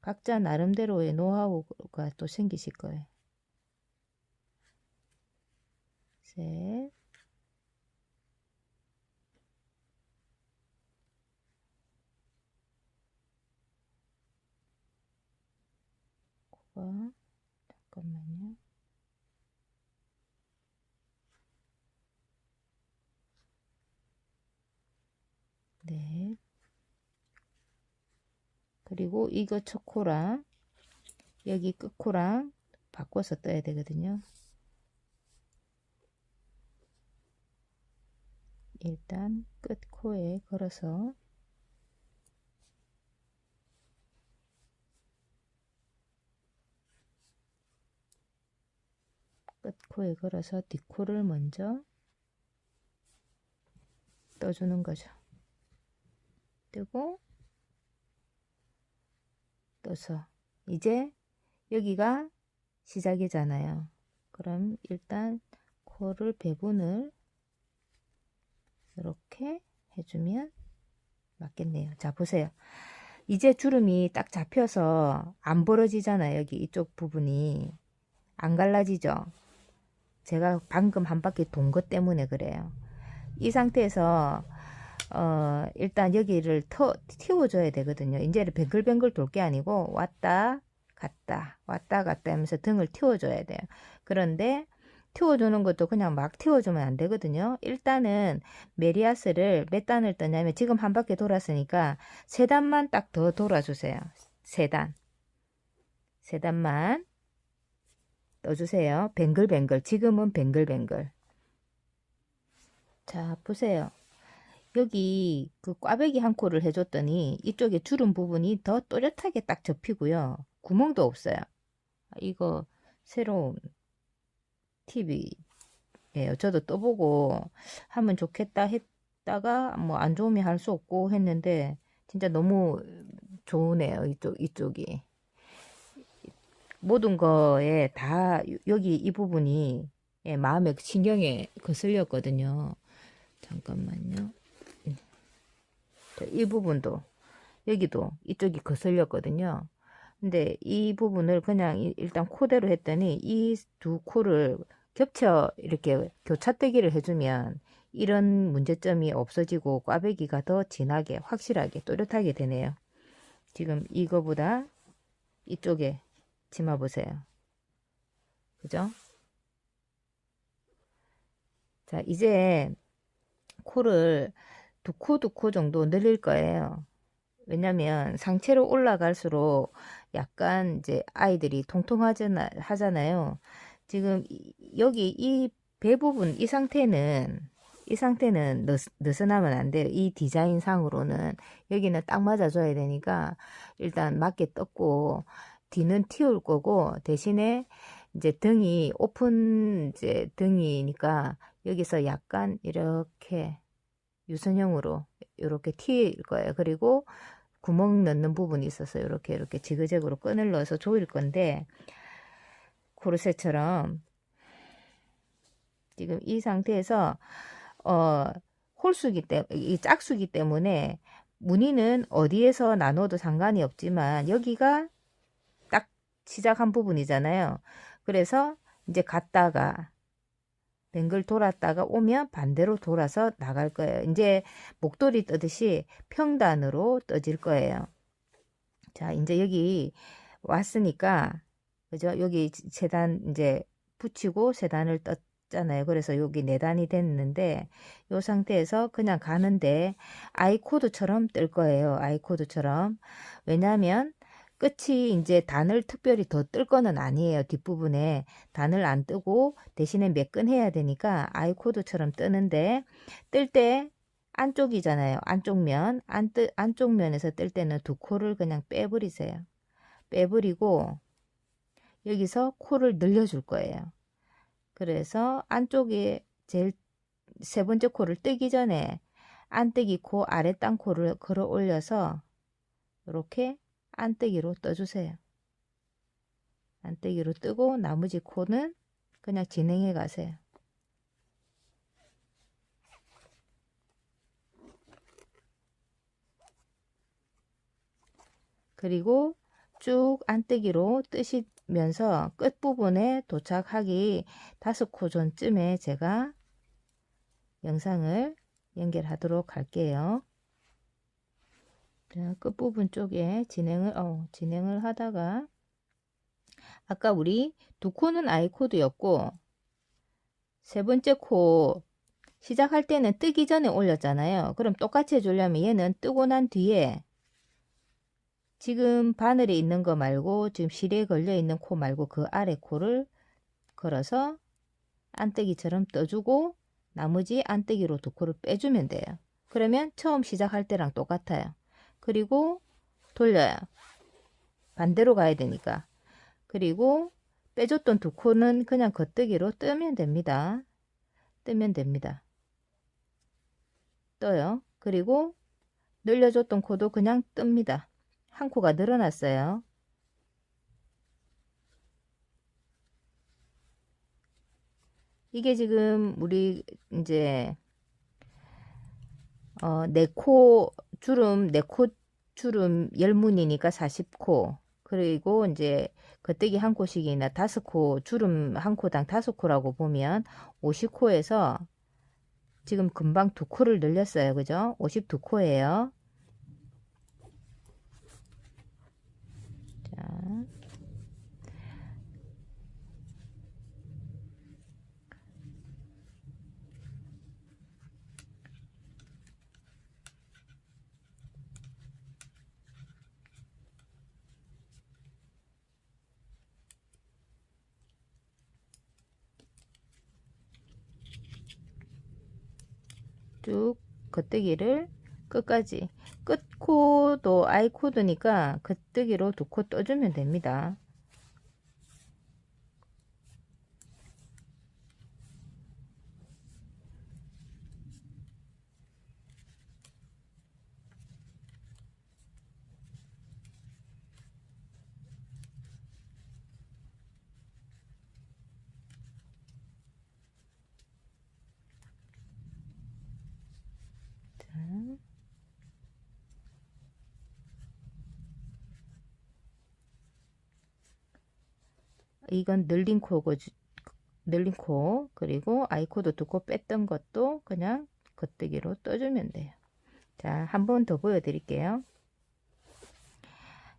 각자 나름대로의 노하우가 또 생기실 거예요. 셋, 코가, 잠깐만요. 네. 그리고 이거 첫 코랑 여기 끝 코랑 바꿔서 떠야 되거든요. 일단 끝 코에 걸어서 끝 코에 걸어서 뒷코를 먼저 떠주는 거죠. 뜨고 떠서 이제 여기가 시작이잖아요. 그럼 일단 코를 배분을 이렇게 해주면 맞겠네요. 자, 보세요. 이제 주름이 딱 잡혀서 안 벌어지잖아요. 여기 이쪽 부분이 안 갈라지죠. 제가 방금 한 바퀴 돈 것 때문에 그래요. 이 상태에서 일단 여기를 틔워줘야 되거든요. 이제는 뱅글뱅글 돌 게 아니고 왔다 갔다 왔다 갔다 하면서 등을 틔워줘야 돼요. 그런데 틔워주는 것도 그냥 막 틔워주면 안 되거든요. 일단은 메리아스를 몇 단을 떠냐면 지금 한 바퀴 돌았으니까 3단만 딱 더 돌아주세요. 3단만 떠주세요. 뱅글뱅글. 지금은 뱅글뱅글. 자, 보세요. 여기 그 꽈배기 한 코를 해줬더니 이쪽에 주름 부분이 더 또렷하게 딱 접히고요. 구멍도 없어요. 이거 새로운 팁이에요. 저도 떠보고 하면 좋겠다 했다가 뭐 안 좋으면 할 수 없고 했는데 진짜 너무 좋으네요. 이쪽이. 모든 거에 다 여기 이 부분이 마음에 신경에 거슬렸거든요. 잠깐만요. 이 부분도 여기도 이쪽이 거슬렸거든요. 근데 이 부분을 그냥 일단 코대로 했더니 이 두 코를 겹쳐 이렇게 교차떼기를 해주면 이런 문제점이 없어지고 꽈배기가 더 진하게 확실하게 또렷하게 되네요. 지금 이거보다 이쪽에 치마 보세요. 그죠? 자, 이제 코를 두 코 정도 늘릴 거예요. 왜냐면 상체로 올라갈수록 약간 이제 아이들이 통통하잖아요. 지금 여기 이 배 부분 이 상태는 느슨하면 안 돼요. 이 디자인 상으로는 여기는 딱 맞아줘야 되니까 일단 맞게 떴고 뒤는 튀올 거고 대신에 이제 등이 오픈 이제 등이니까 여기서 약간 이렇게 유선형으로 이렇게 튈 거예요. 그리고 구멍 넣는 부분이 있어서 이렇게 지그재그로 끈을 넣어서 조일 건데 코르셋처럼 지금 이 상태에서 홀수기 때문에 이 짝수기 때문에 무늬는 어디에서 나눠도 상관이 없지만 여기가 딱 시작한 부분이잖아요. 그래서 이제 갔다가 뱅글 돌았다가 오면 반대로 돌아서 나갈 거예요. 이제 목도리 뜨듯이 평단으로 떠질 거예요. 자, 이제 여기 왔으니까, 그죠? 여기 세단 이제 붙이고 세단을 떴잖아요. 그래서 여기 네 단이 됐는데, 이 상태에서 그냥 가는데, 아이코드처럼 뜰 거예요. 아이코드처럼. 왜냐면, 끝이 이제 단을 특별히 더 뜰 거는 아니에요. 뒷부분에 단을 안 뜨고 대신에 매끈해야 되니까 아이코드처럼 뜨는데, 뜰 때 안쪽이잖아요. 안쪽 면. 안쪽 면에서 뜰 때는 두 코를 그냥 빼버리세요. 빼버리고 여기서 코를 늘려줄 거예요. 그래서 안쪽에 제일 세 번째 코를 뜨기 전에 안뜨기 코 아래 땅 코를 걸어 올려서 이렇게 안뜨기로 떠주세요. 안뜨기로 뜨고 나머지 코는 그냥 진행해 가세요. 그리고 쭉 안뜨기로 뜨시면서 끝부분에 도착하기 5코 전쯤에 제가 영상을 연결하도록 할게요. 자, 끝부분 쪽에 진행을 하다가 아까 우리 두 코는 아이 코드였고 세 번째 코 시작할 때는 뜨기 전에 올렸잖아요. 그럼 똑같이 해주려면 얘는 뜨고 난 뒤에 지금 바늘에 있는 거 말고 지금 실에 걸려 있는 코 말고 그 아래 코를 걸어서 안뜨기처럼 떠주고 나머지 안뜨기로 두 코를 빼주면 돼요. 그러면 처음 시작할 때랑 똑같아요. 그리고 돌려요. 반대로 가야 되니까. 그리고 빼줬던 두 코는 그냥 겉뜨기로 뜨면 됩니다. 뜨면 됩니다. 떠요. 그리고 늘려줬던 코도 그냥 뜹니다. 한 코가 늘어났어요. 이게 지금 우리 이제 네 코 주름 열무늬니까 40코. 그리고 이제 겉뜨기 한 코씩이나 5코 주름 한 코당 5코라고 보면 50코에서 지금 금방 2코를 늘렸어요. 그죠? 52코예요. 자, 쭉 겉뜨기를 끝까지 끝코도 아이코드니까 겉뜨기로 2코 떠주면 됩니다. 이건 늘린 코고, 늘린 코, 그리고 아이코드 두 코 뺐던 것도 그냥 겉뜨기로 떠주면 돼요. 자, 한 번 더 보여드릴게요.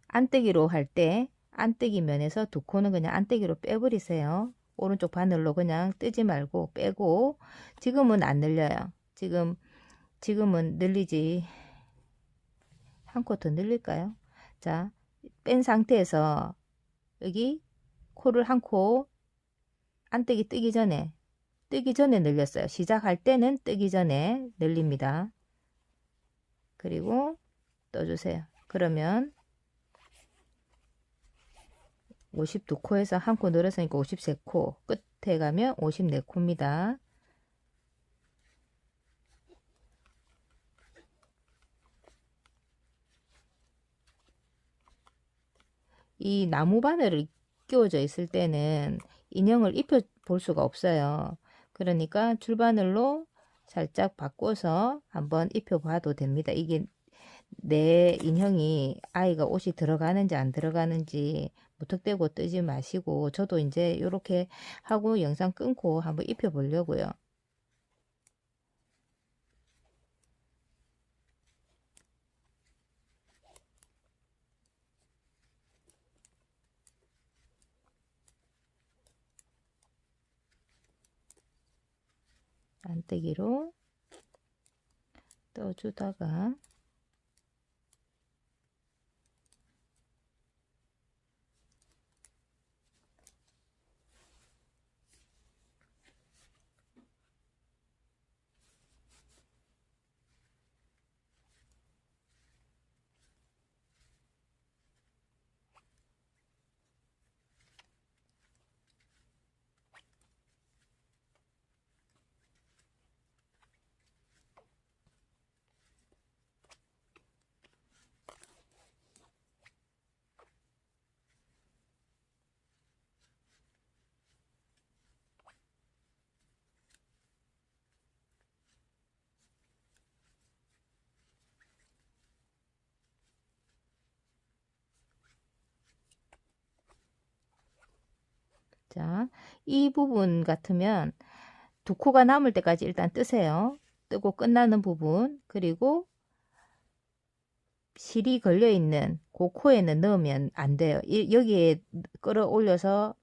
안뜨기로 할 때 안뜨기 면에서 두 코는 그냥 안뜨기로 빼버리세요. 오른쪽 바늘로 그냥 뜨지 말고 빼고, 지금은 안 늘려요. 지금은 늘리지. 한 코 더 늘릴까요? 자, 뺀 상태에서 여기 코를 한 코 안뜨기 뜨기 전에 늘렸어요. 시작할 때는 뜨기 전에 늘립니다. 그리고 떠주세요. 그러면 52코에서 한 코 늘었으니까 53코, 끝에 가면 54코입니다. 이 나무 바늘을 끼워져 있을 때는 인형을 입혀 볼 수가 없어요. 그러니까 줄바늘로 살짝 바꿔서 한번 입혀 봐도 됩니다. 이게 내 인형이 아이가 옷이 들어가는지 안 들어가는지 무턱대고 뜨지 마시고, 저도 이제 이렇게 하고 영상 끊고 한번 입혀 보려고요. 안뜨기로 떠주다가 자, 이 부분 같으면 두 코가 남을 때까지 일단 뜨세요. 뜨고 끝나는 부분, 그리고 실이 걸려 있는 그 코에는 넣으면 안 돼요. 여기에 끌어올려서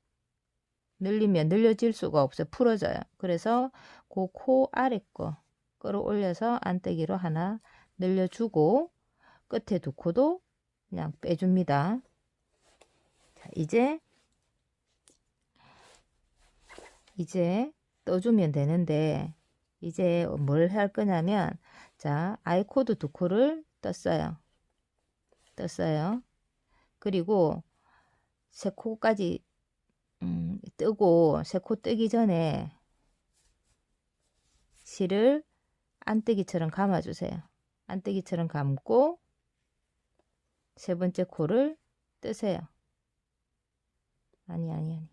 늘리면 늘려질 수가 없어요. 풀어져요. 그래서 그 코 아래 거 끌어올려서 안뜨기로 하나 늘려주고, 끝에 두 코도 그냥 빼줍니다. 자, 이제 떠주면 되는데, 이제 뭘 할 거냐면, 자, 아이코드 두 코를 떴어요. 그리고 세 코까지 뜨고, 세 코 뜨기 전에 실을 안뜨기처럼 감아주세요. 안뜨기처럼 감고 세 번째 코를 뜨세요. 아니.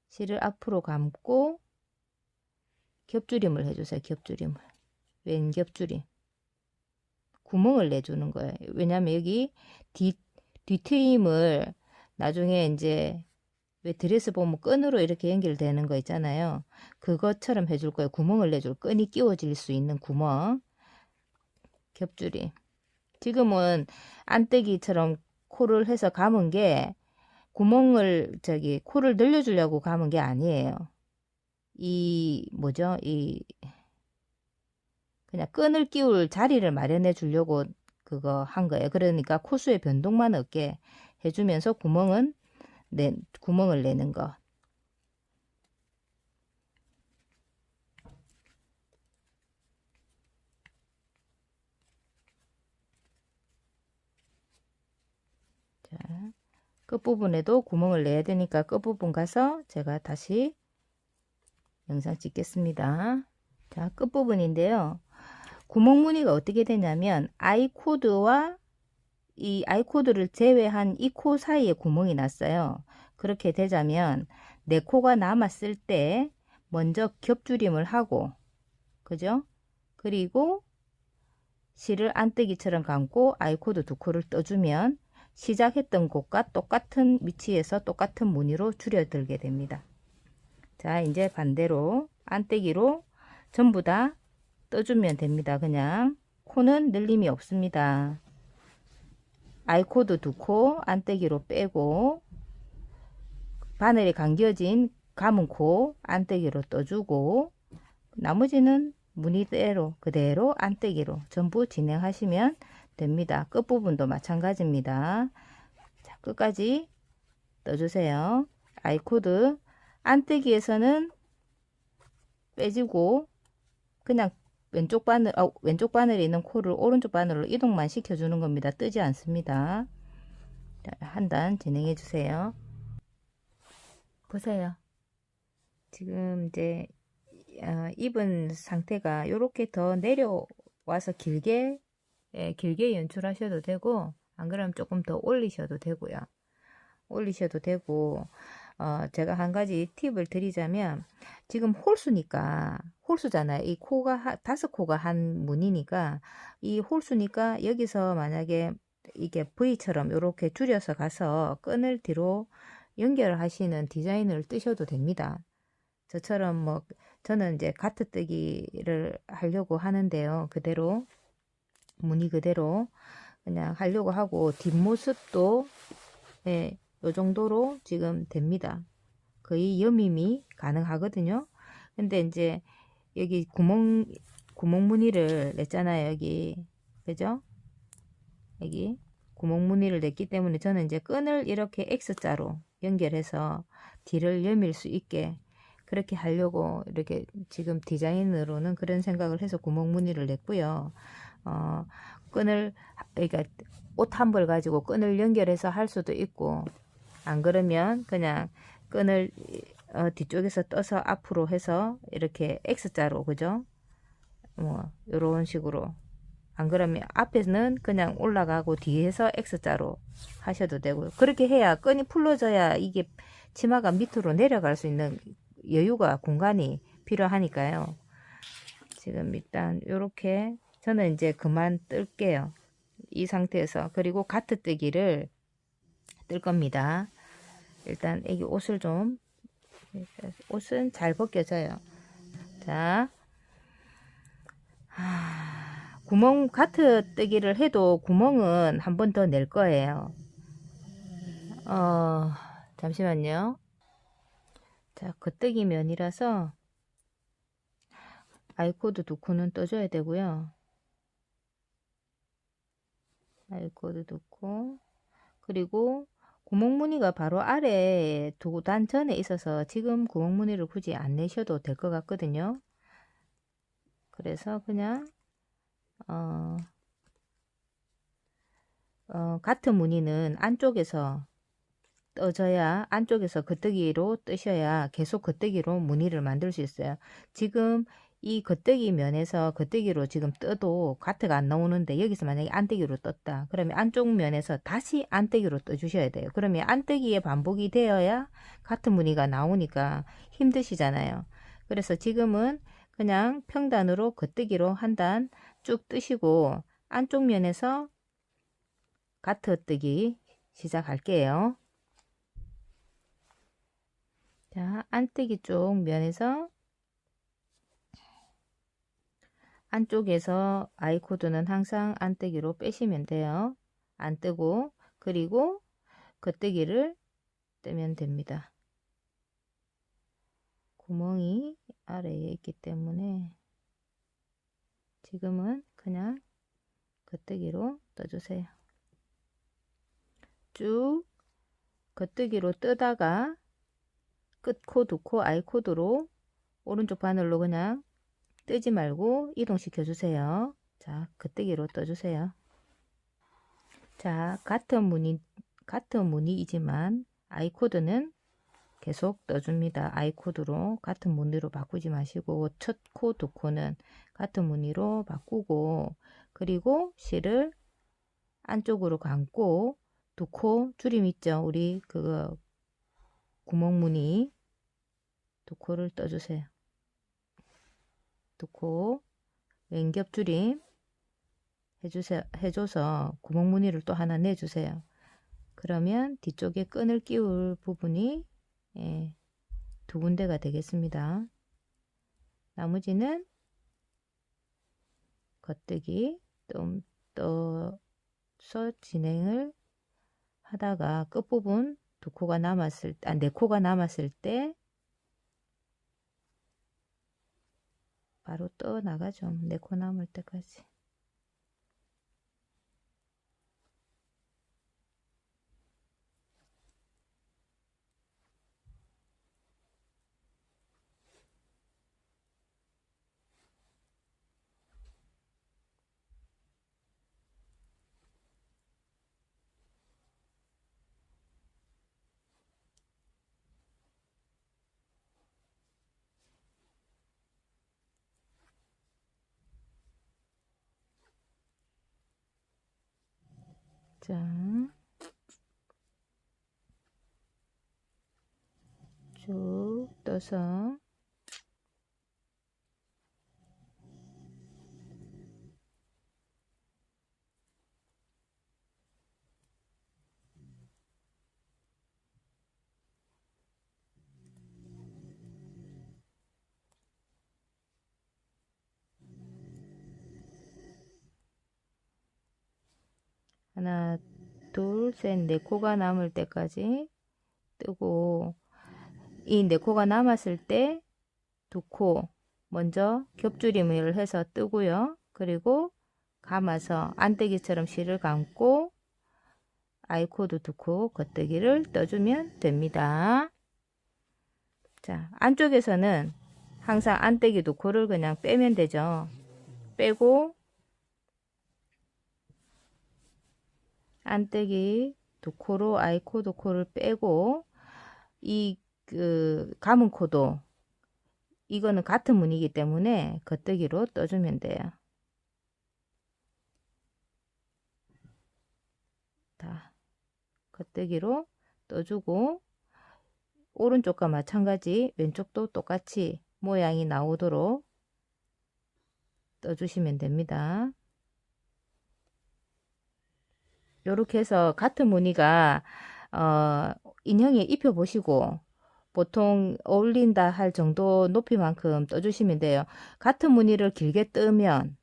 실을 앞으로 감고 겹줄임을 해주세요. 겹줄임을. 왼 겹줄임. 구멍을 내주는 거예요. 왜냐면 여기 뒤트임을 나중에 이제 왜 드레스 보면 끈으로 이렇게 연결되는 거 있잖아요. 그것처럼 해줄 거예요. 구멍을 내줄, 끈이 끼워질 수 있는 구멍. 겹줄임. 지금은 안뜨기처럼 코를 해서 감은 게 구멍을 코를 늘려주려고 감은 게 아니에요. 그냥 끈을 끼울 자리를 마련해 주려고 그거 한 거예요. 그러니까 코수의 변동만 없게 해주면서 구멍을 내는 거. 자, 끝부분에도 구멍을 내야 되니까 끝부분 가서 제가 다시 영상 찍겠습니다. 자, 끝부분인데요. 구멍 무늬가 어떻게 되냐면 아이코드와 이 아이코드를 제외한 이 코 사이에 구멍이 났어요. 그렇게 되자면 네 코가 남았을 때 먼저 겹줄임을 하고, 그죠? 그리고 실을 안뜨기처럼 감고 아이코드 두 코를 떠주면 시작했던 곳과 똑같은 위치에서 똑같은 무늬로 줄여들게 됩니다. 자, 이제 반대로 안떼기로 전부 다 떠주면 됩니다. 그냥 코는 늘림이 없습니다. 아이코드 2코 안떼기로 빼고 바늘이 감겨진 감은 코 안떼기로 떠주고 나머지는 무늬대로 그대로 안떼기로 전부 진행하시면 됩니다. 끝부분도 마찬가지입니다. 자, 끝까지 떠주세요. 아이코드 안떼기에서는 빼주고 그냥 왼쪽 바늘에 있는 코를 오른쪽 바늘로 이동만 시켜주는 겁니다. 뜨지 않습니다. 한 단 진행해 주세요. 보세요. 지금 이제 입은 상태가 이렇게 더 내려와서 길게 연출하셔도 되고, 안 그러면 조금 더 올리셔도 되고요. 올리셔도 되고, 제가 한 가지 팁을 드리자면, 지금 홀수잖아요. 이 코가, 5코가 한 무늬니까, 이 홀수니까 여기서 만약에 이게 V처럼 이렇게 줄여서 가서 끈을 뒤로 연결하시는 디자인을 뜨셔도 됩니다. 저처럼 뭐, 저는 이제 가트뜨기를 하려고 하는데요. 그대로, 무늬 그대로 그냥 하려고 하고, 뒷모습도, 예, 요 정도로 지금 됩니다. 거의 여밈이 가능하거든요. 근데 이제 여기 구멍 무늬를 냈잖아요. 여기. 그죠? 여기 구멍 무늬를 냈기 때문에 저는 이제 끈을 이렇게 X자로 연결해서 뒤를 여밀 수 있게 그렇게 하려고 이렇게 지금 디자인으로는 그런 생각을 해서 구멍 무늬를 냈고요. 끈을, 그러니까 옷 한 벌 가지고 끈을 연결해서 할 수도 있고, 안 그러면 그냥 끈을 뒤쪽에서 떠서 앞으로 해서 이렇게 X자로, 그죠? 뭐 이런 식으로. 안 그러면 앞에는 그냥 올라가고 뒤에서 X자로 하셔도 되고요. 그렇게 해야 끈이 풀러져야 이게 치마가 밑으로 내려갈 수 있는 여유가 공간이 필요하니까요. 지금 일단 이렇게 저는 이제 그만 뜰게요. 이 상태에서. 그리고 가트뜨기를 뜰 겁니다. 일단 애기 옷을 좀, 옷은 잘 벗겨져요. 자, 구멍 가트뜨기를 해도 구멍은 한 번 더 낼 거예요. 잠시만요. 자, 겉뜨기 면이라서 아이코드 2코는 떠줘야 되고요. 아이코드 2코. 그리고 구멍무늬가 바로 아래에 2단 전에 있어서 지금 구멍무늬를 굳이 안 내셔도 될 것 같거든요. 그래서 그냥 같은 무늬는 안쪽에서 떠져야, 안쪽에서 겉뜨기로 뜨셔야 계속 겉뜨기로 무늬를 만들 수 있어요. 지금 이 겉뜨기 면에서 겉뜨기로 지금 떠도 가트가 안 나오는데 여기서 만약에 안뜨기로 떴다. 그러면 안쪽 면에서 다시 안뜨기로 떠주셔야 돼요. 그러면 안뜨기의 반복이 되어야 같은 무늬가 나오니까 힘드시잖아요. 그래서 지금은 그냥 평단으로 겉뜨기로 한 단 쭉 뜨시고 안쪽 면에서 가트 뜨기 시작할게요. 자, 안뜨기 쪽 면에서 안쪽에서 아이코드는 항상 안뜨기로 빼시면 돼요. 안 뜨고, 그리고 겉뜨기를 뜨면 됩니다. 구멍이 아래에 있기 때문에 지금은 그냥 겉뜨기로 떠주세요. 쭉 겉뜨기로 뜨다가 끝코 2코 아이코드로 오른쪽 바늘로 그냥 뜨지 말고 이동시켜 주세요. 자, 겉뜨기로 떠주세요. 자, 같은 무늬이지만 아이코드는 계속 떠줍니다. 아이코드로 같은 무늬로 바꾸지 마시고 첫 코 2코는 같은 무늬로 바꾸고, 그리고 실을 안쪽으로 감고 2코 줄임 있죠? 우리 그거 구멍 무늬 2코를 떠주세요. 2코 왼겹 줄임 해줘서 구멍 무늬를 또 하나 내주세요. 그러면 뒤쪽에 끈을 끼울 부분이 예, 두 군데가 되겠습니다. 나머지는 겉뜨기 좀 떠서 진행을 하다가 끝부분 두 코가 남았을 때, 네 코가 남았을 때 바로 떠 나가죠. 네 코 남을 때까지. 자, 쭉 떠서 하나, 둘, 셋, 네 코가 남을 때까지 뜨고 이 네 코가 남았을 때 두 코 먼저 겹줄임을 해서 뜨고요. 그리고 감아서 안뜨기처럼 실을 감고 아이코드 두 코 겉뜨기를 떠주면 됩니다. 자, 안쪽에서는 항상 안뜨기 두 코를 그냥 빼면 되죠. 빼고 안뜨기 두 코로 아이코드 코를 빼고 이 감은 코도 이거는 같은 무늬이기 때문에 겉뜨기로 떠주면 돼요. 다 겉뜨기로 떠주고 오른쪽과 마찬가지 왼쪽도 똑같이 모양이 나오도록 떠주시면 됩니다. 이렇게 해서 같은 무늬가 인형에 입혀 보시고 보통 어울린다 할 정도 높이만큼 떠주시면 돼요. 같은 무늬를 길게 뜨면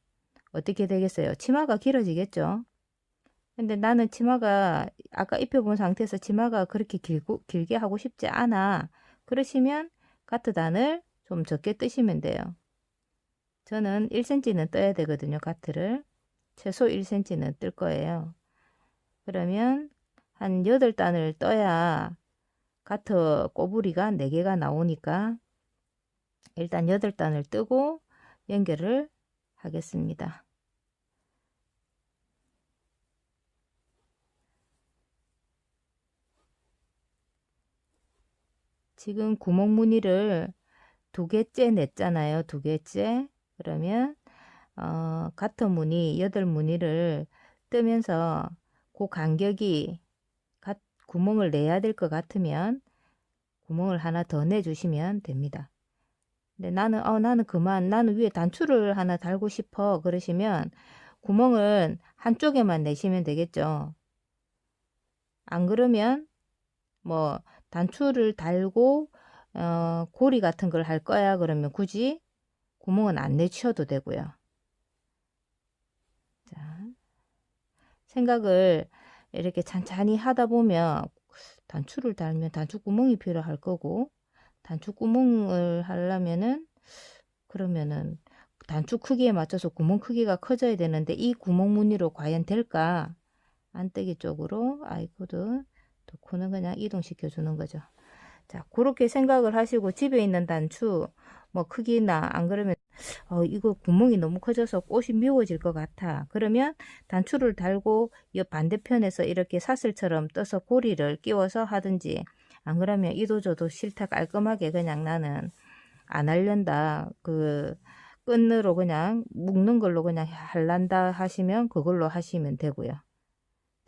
어떻게 되겠어요? 치마가 길어지겠죠. 근데 나는 치마가 아까 입혀본 상태에서 치마가 그렇게 길게 하고 싶지 않아. 그러시면 가트단을 좀 적게 뜨시면 돼요. 저는 1cm는 떠야 되거든요. 가트를. 최소 1cm는 뜰 거예요. 그러면 한 8단을 떠야 가트 꼬부리가 4개가 나오니까 일단 8단을 뜨고 연결을 하겠습니다. 지금 구멍 무늬를 2개째 냈잖아요. 2개째. 그러면 같은 무늬 8무늬를 뜨면서 그 간격이 구멍을 내야 될 것 같으면 구멍을 하나 더 내주시면 됩니다. 근데 나는 그만 나는 위에 단추를 하나 달고 싶어 그러시면 구멍은 한쪽에만 내시면 되겠죠. 안 그러면 뭐 단추를 달고 고리 같은 걸 할 거야 그러면 굳이 구멍은 안 내셔도 되고요. 자, 생각을 이렇게 찬찬히 하다 보면 단추를 달면 단추 구멍이 필요할 거고 단추 구멍을 하려면은 그러면은 단추 크기에 맞춰서 구멍 크기가 커져야 되는데 이 구멍 무늬로 과연 될까? 안뜨기 쪽으로 아이코드 두 코는 그냥 이동시켜 주는 거죠. 자, 그렇게 생각을 하시고 집에 있는 단추 뭐 크기나 안 그러면 이거 구멍이 너무 커져서 꽃이 미워질 것 같아. 그러면 단추를 달고 이 반대편에서 이렇게 사슬처럼 떠서 고리를 끼워서 하든지 안 그러면 이도저도 싫다 깔끔하게 그냥 나는 안 할련다 그 끈으로 그냥 묶는 걸로 그냥 할란다 하시면 그걸로 하시면 되고요.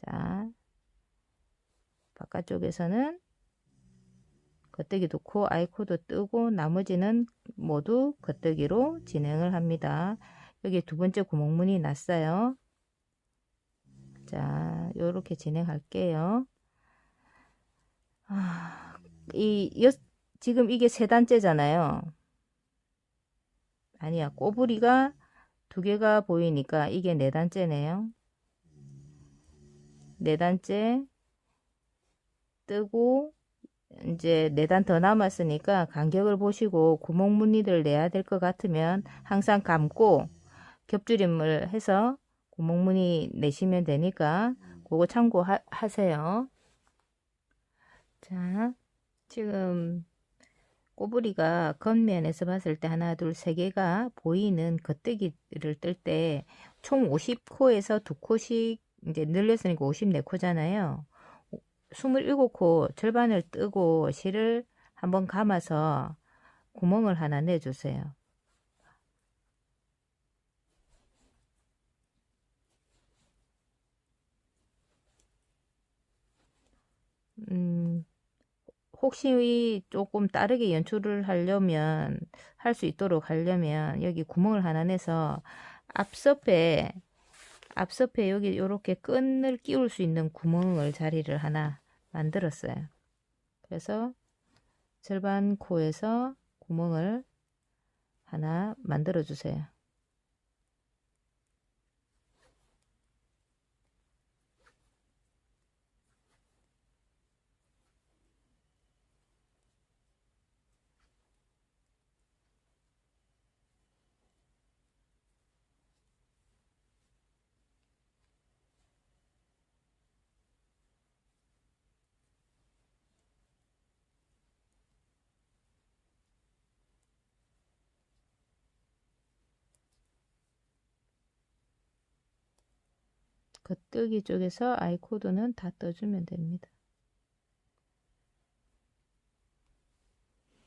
자, 바깥쪽에서는 겉뜨기 놓고 아이코드 뜨고 나머지는 모두 겉뜨기로 진행을 합니다. 여기 두 번째 구멍문이 났어요. 자, 요렇게 진행할게요. 지금 이게 세 단째잖아요. 아니야, 꼬부리가 두 개가 보이니까 이게 네 단째네요. 네 단째 뜨고 이제 네 단 더 남았으니까 간격을 보시고 구멍 무늬를 내야 될 것 같으면 항상 감고 겹줄임을 해서 구멍 무늬 내시면 되니까 그거 참고하세요. 자, 지금 꼬부리가 겉면에서 봤을 때 하나, 둘, 세 개가 보이는 겉뜨기를 뜰 때 총 50코에서 2코씩 이제 늘렸으니까 54코잖아요. 27코 절반을 뜨고 실을 한번 감아서 구멍을 하나 내주세요. 혹시 조금 다르게 연출을 하려면 할 수 있도록 하려면 여기 구멍을 하나 내서 앞섭에 여기 이렇게 끈을 끼울 수 있는 구멍을 자리를 하나 만들었어요. 그래서 절반 코에서 구멍을 하나 만들어 주세요. 겉뜨기 쪽에서 아이 코드는 다 떠주면 됩니다.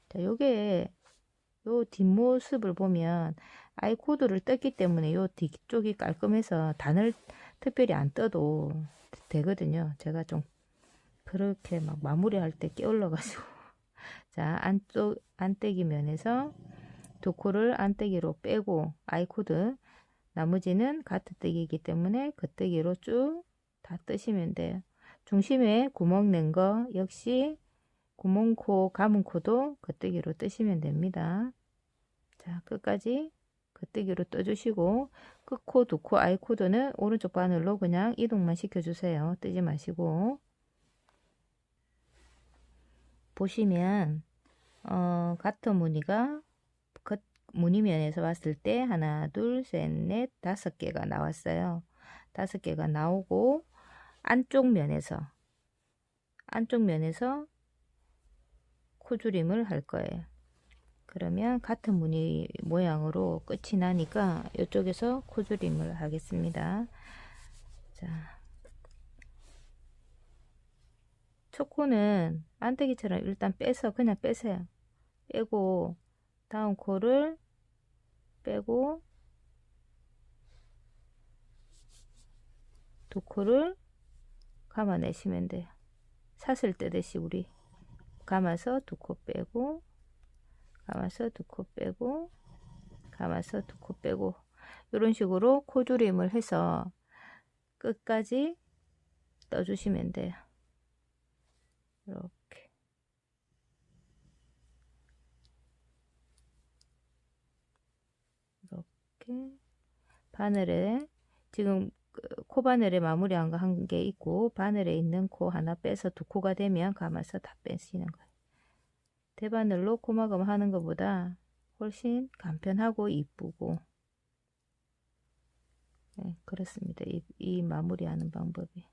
자, 요게 요 뒷모습을 보면 아이 코드를 떴기 때문에 요 뒤쪽이 깔끔해서 단을 특별히 안 떠도 되거든요. 제가 좀 그렇게 막 마무리할 때 끼올러 가지고 자, 안쪽 안떼기 면에서 두 코를 안떼기로 빼고 아이 코드 나머지는 가트뜨기이기 때문에 겉뜨기로 쭉 다 뜨시면 돼요. 중심에 구멍 낸 거 역시 구멍코 감은 코도 겉뜨기로 뜨시면 됩니다. 자, 끝까지 겉뜨기로 떠주시고 끝코, 두코, 아이코드는 오른쪽 바늘로 그냥 이동만 시켜주세요. 뜨지 마시고 보시면 같은 무늬가 겉 무늬면에서 봤을 때 하나, 둘, 셋, 넷, 5개가 나왔어요. 5개가 나오고 안쪽 면에서 코줄임을 할 거예요. 그러면 같은 무늬 모양으로 끝이 나니까 이쪽에서 코줄임을 하겠습니다. 자, 첫 코는 안뜨기처럼 일단 빼서 그냥 빼세요. 빼고 다음 코를 빼고 두 코를 감아내시면 돼요. 사슬 뜨듯이 우리 감아서 두 코 빼고 감아서 두 코 빼고 감아서 두 코 빼고 이런 식으로 코줄임을 해서 끝까지 떠주시면 돼요. 이렇게 이렇게 바늘에 지금 코바늘에 마무리한 거 한 개 있고 바늘에 있는 코 하나 빼서 두 코가 되면 감아서 다 빼시는 거예요. 대바늘로 코막음 하는 것보다 훨씬 간편하고 이쁘고 네, 그렇습니다. 이 마무리하는 방법이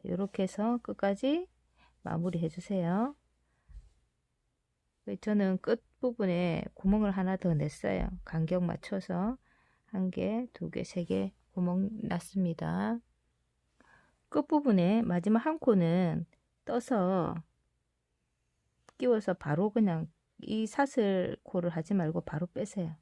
이렇게 해서 끝까지 마무리 해주세요. 저는 끝부분에 구멍을 하나 더 냈어요. 간격 맞춰서 한 개, 두 개, 세 개 구멍 났습니다. 끝부분에 마지막 한 코는 떠서 끼워서 바로 그냥 이 사슬 코를 하지 말고 바로 빼세요.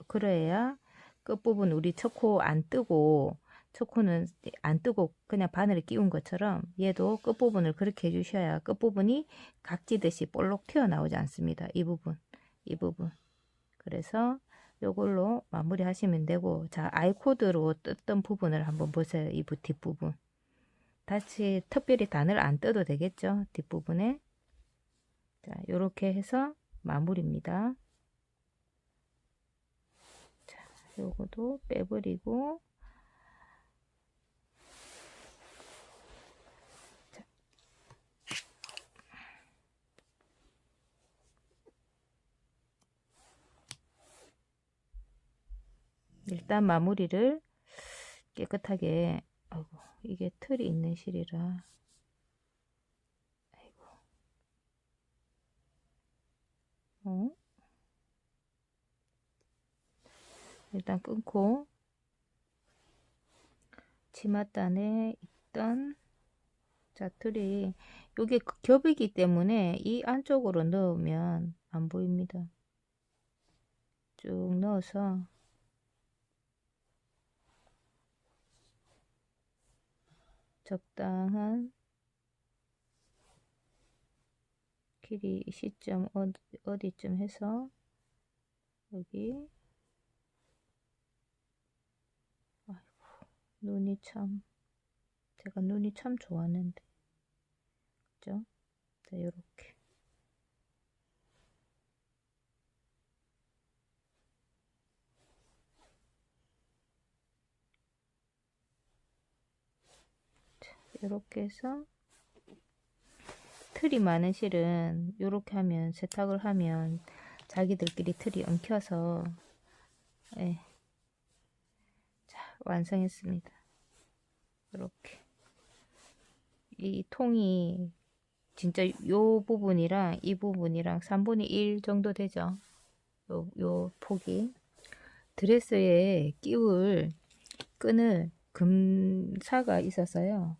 그래야 끝부분 우리 첫 코 안 뜨고 첫 코는 안 뜨고 그냥 바늘에 끼운 것처럼 얘도 끝부분을 그렇게 해주셔야 끝부분이 각지듯이 볼록 튀어나오지 않습니다. 이 부분. 그래서 요걸로 마무리 하시면 되고 자 아이코드로 떴던 부분을 한번 보세요. 이 뒷부분 다시 특별히 단을 안 떠도 되겠죠. 뒷부분에 자, 요렇게 해서 마무리입니다. 자, 요거도 빼버리고, 자, 일단 마무리를 깨끗하게, 아이고, 이게 틀이 있는 실이라, 아이고, 일단 끊고, 치맛단에 있던 자틀이, 요게 겹이기 때문에 이 안쪽으로 넣으면 안 보입니다. 쭉 넣어서 적당한 길이 시점 어디쯤 해서 여기, 아이고, 눈이 참, 제가 눈이 참 좋았는데, 그죠? 자, 요렇게. 자, 요렇게 해서 틀이 많은 실은 요렇게 하면, 세탁을 하면 자기들끼리 틀이 엉켜서, 예. 자, 완성했습니다. 이렇게. 이 통이 진짜 요 부분이랑 이 부분이랑 3분의 1 정도 되죠. 요 폭이. 드레스에 끼울 끈을 금사가 있어서요.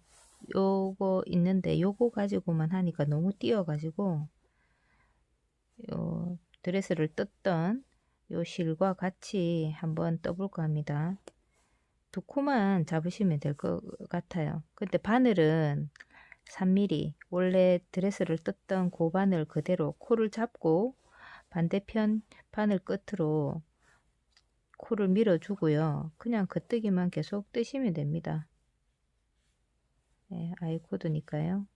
요거 있는데 요거 가지고만 하니까 너무 띄어가지고 요 드레스를 떴던 요 실과 같이 한번 떠볼까 합니다. 두 코만 잡으시면 될 것 같아요. 근데 바늘은 3mm, 원래 드레스를 떴던 그 바늘 그대로 코를 잡고 반대편 바늘 끝으로 코를 밀어주고요. 그냥 겉뜨기만 계속 뜨시면 됩니다. 네, 아이코드니까요.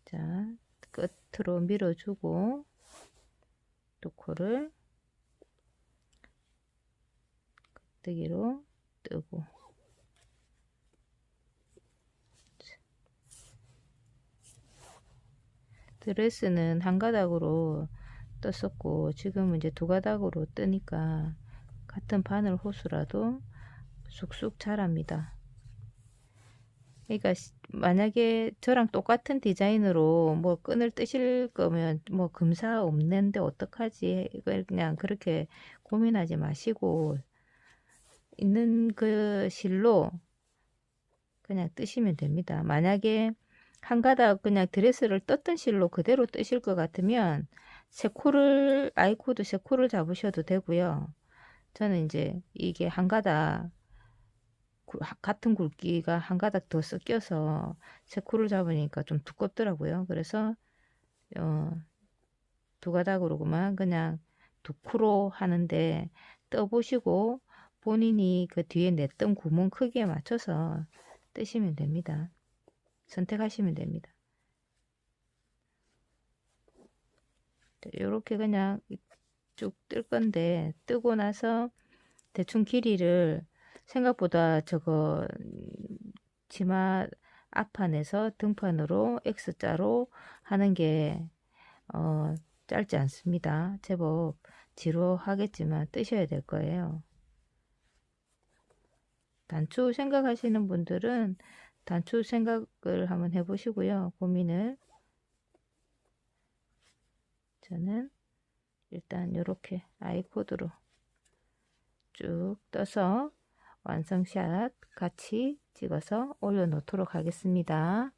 자, 끝으로 밀어주고 또 코를 겉뜨기로 뜨고, 드레스는 한 가닥으로 떴었고 지금은 이제 두 가닥으로 뜨니까 같은 바늘 호수라도 쑥쑥 자랍니다. 그러니까 만약에 저랑 똑같은 디자인으로 뭐 끈을 뜨실 거면 뭐 금사 없는데 어떡하지, 이걸 그냥 그렇게 고민하지 마시고 있는 그 실로 그냥 뜨시면 됩니다. 만약에 한 가닥 그냥 드레스를 떴던 실로 그대로 뜨실 것 같으면 세 코를, 아이코드 세 코를 잡으셔도 되고요. 저는 이제 이게 한 가닥 같은 굵기가 한 가닥 더 섞여서 세 코를 잡으니까 좀 두껍더라고요. 그래서 어, 두 가닥으로만 그냥 두 코로 하는데 떠보시고 본인이 그 뒤에 냈던 구멍 크기에 맞춰서 뜨시면 됩니다. 선택하시면 됩니다. 이렇게 그냥 쭉 뜰 건데 뜨고 나서 대충 길이를 생각보다 저거 치마 앞판에서 등판으로 X자로 하는 게 짧지 않습니다. 제법 지루하겠지만 뜨셔야 될 거예요. 단추 생각하시는 분들은 단추 생각을 한번 해보시고요. 고민을. 저는 일단 이렇게 아이코드로 쭉 떠서 완성샷 같이 찍어서 올려놓도록 하겠습니다.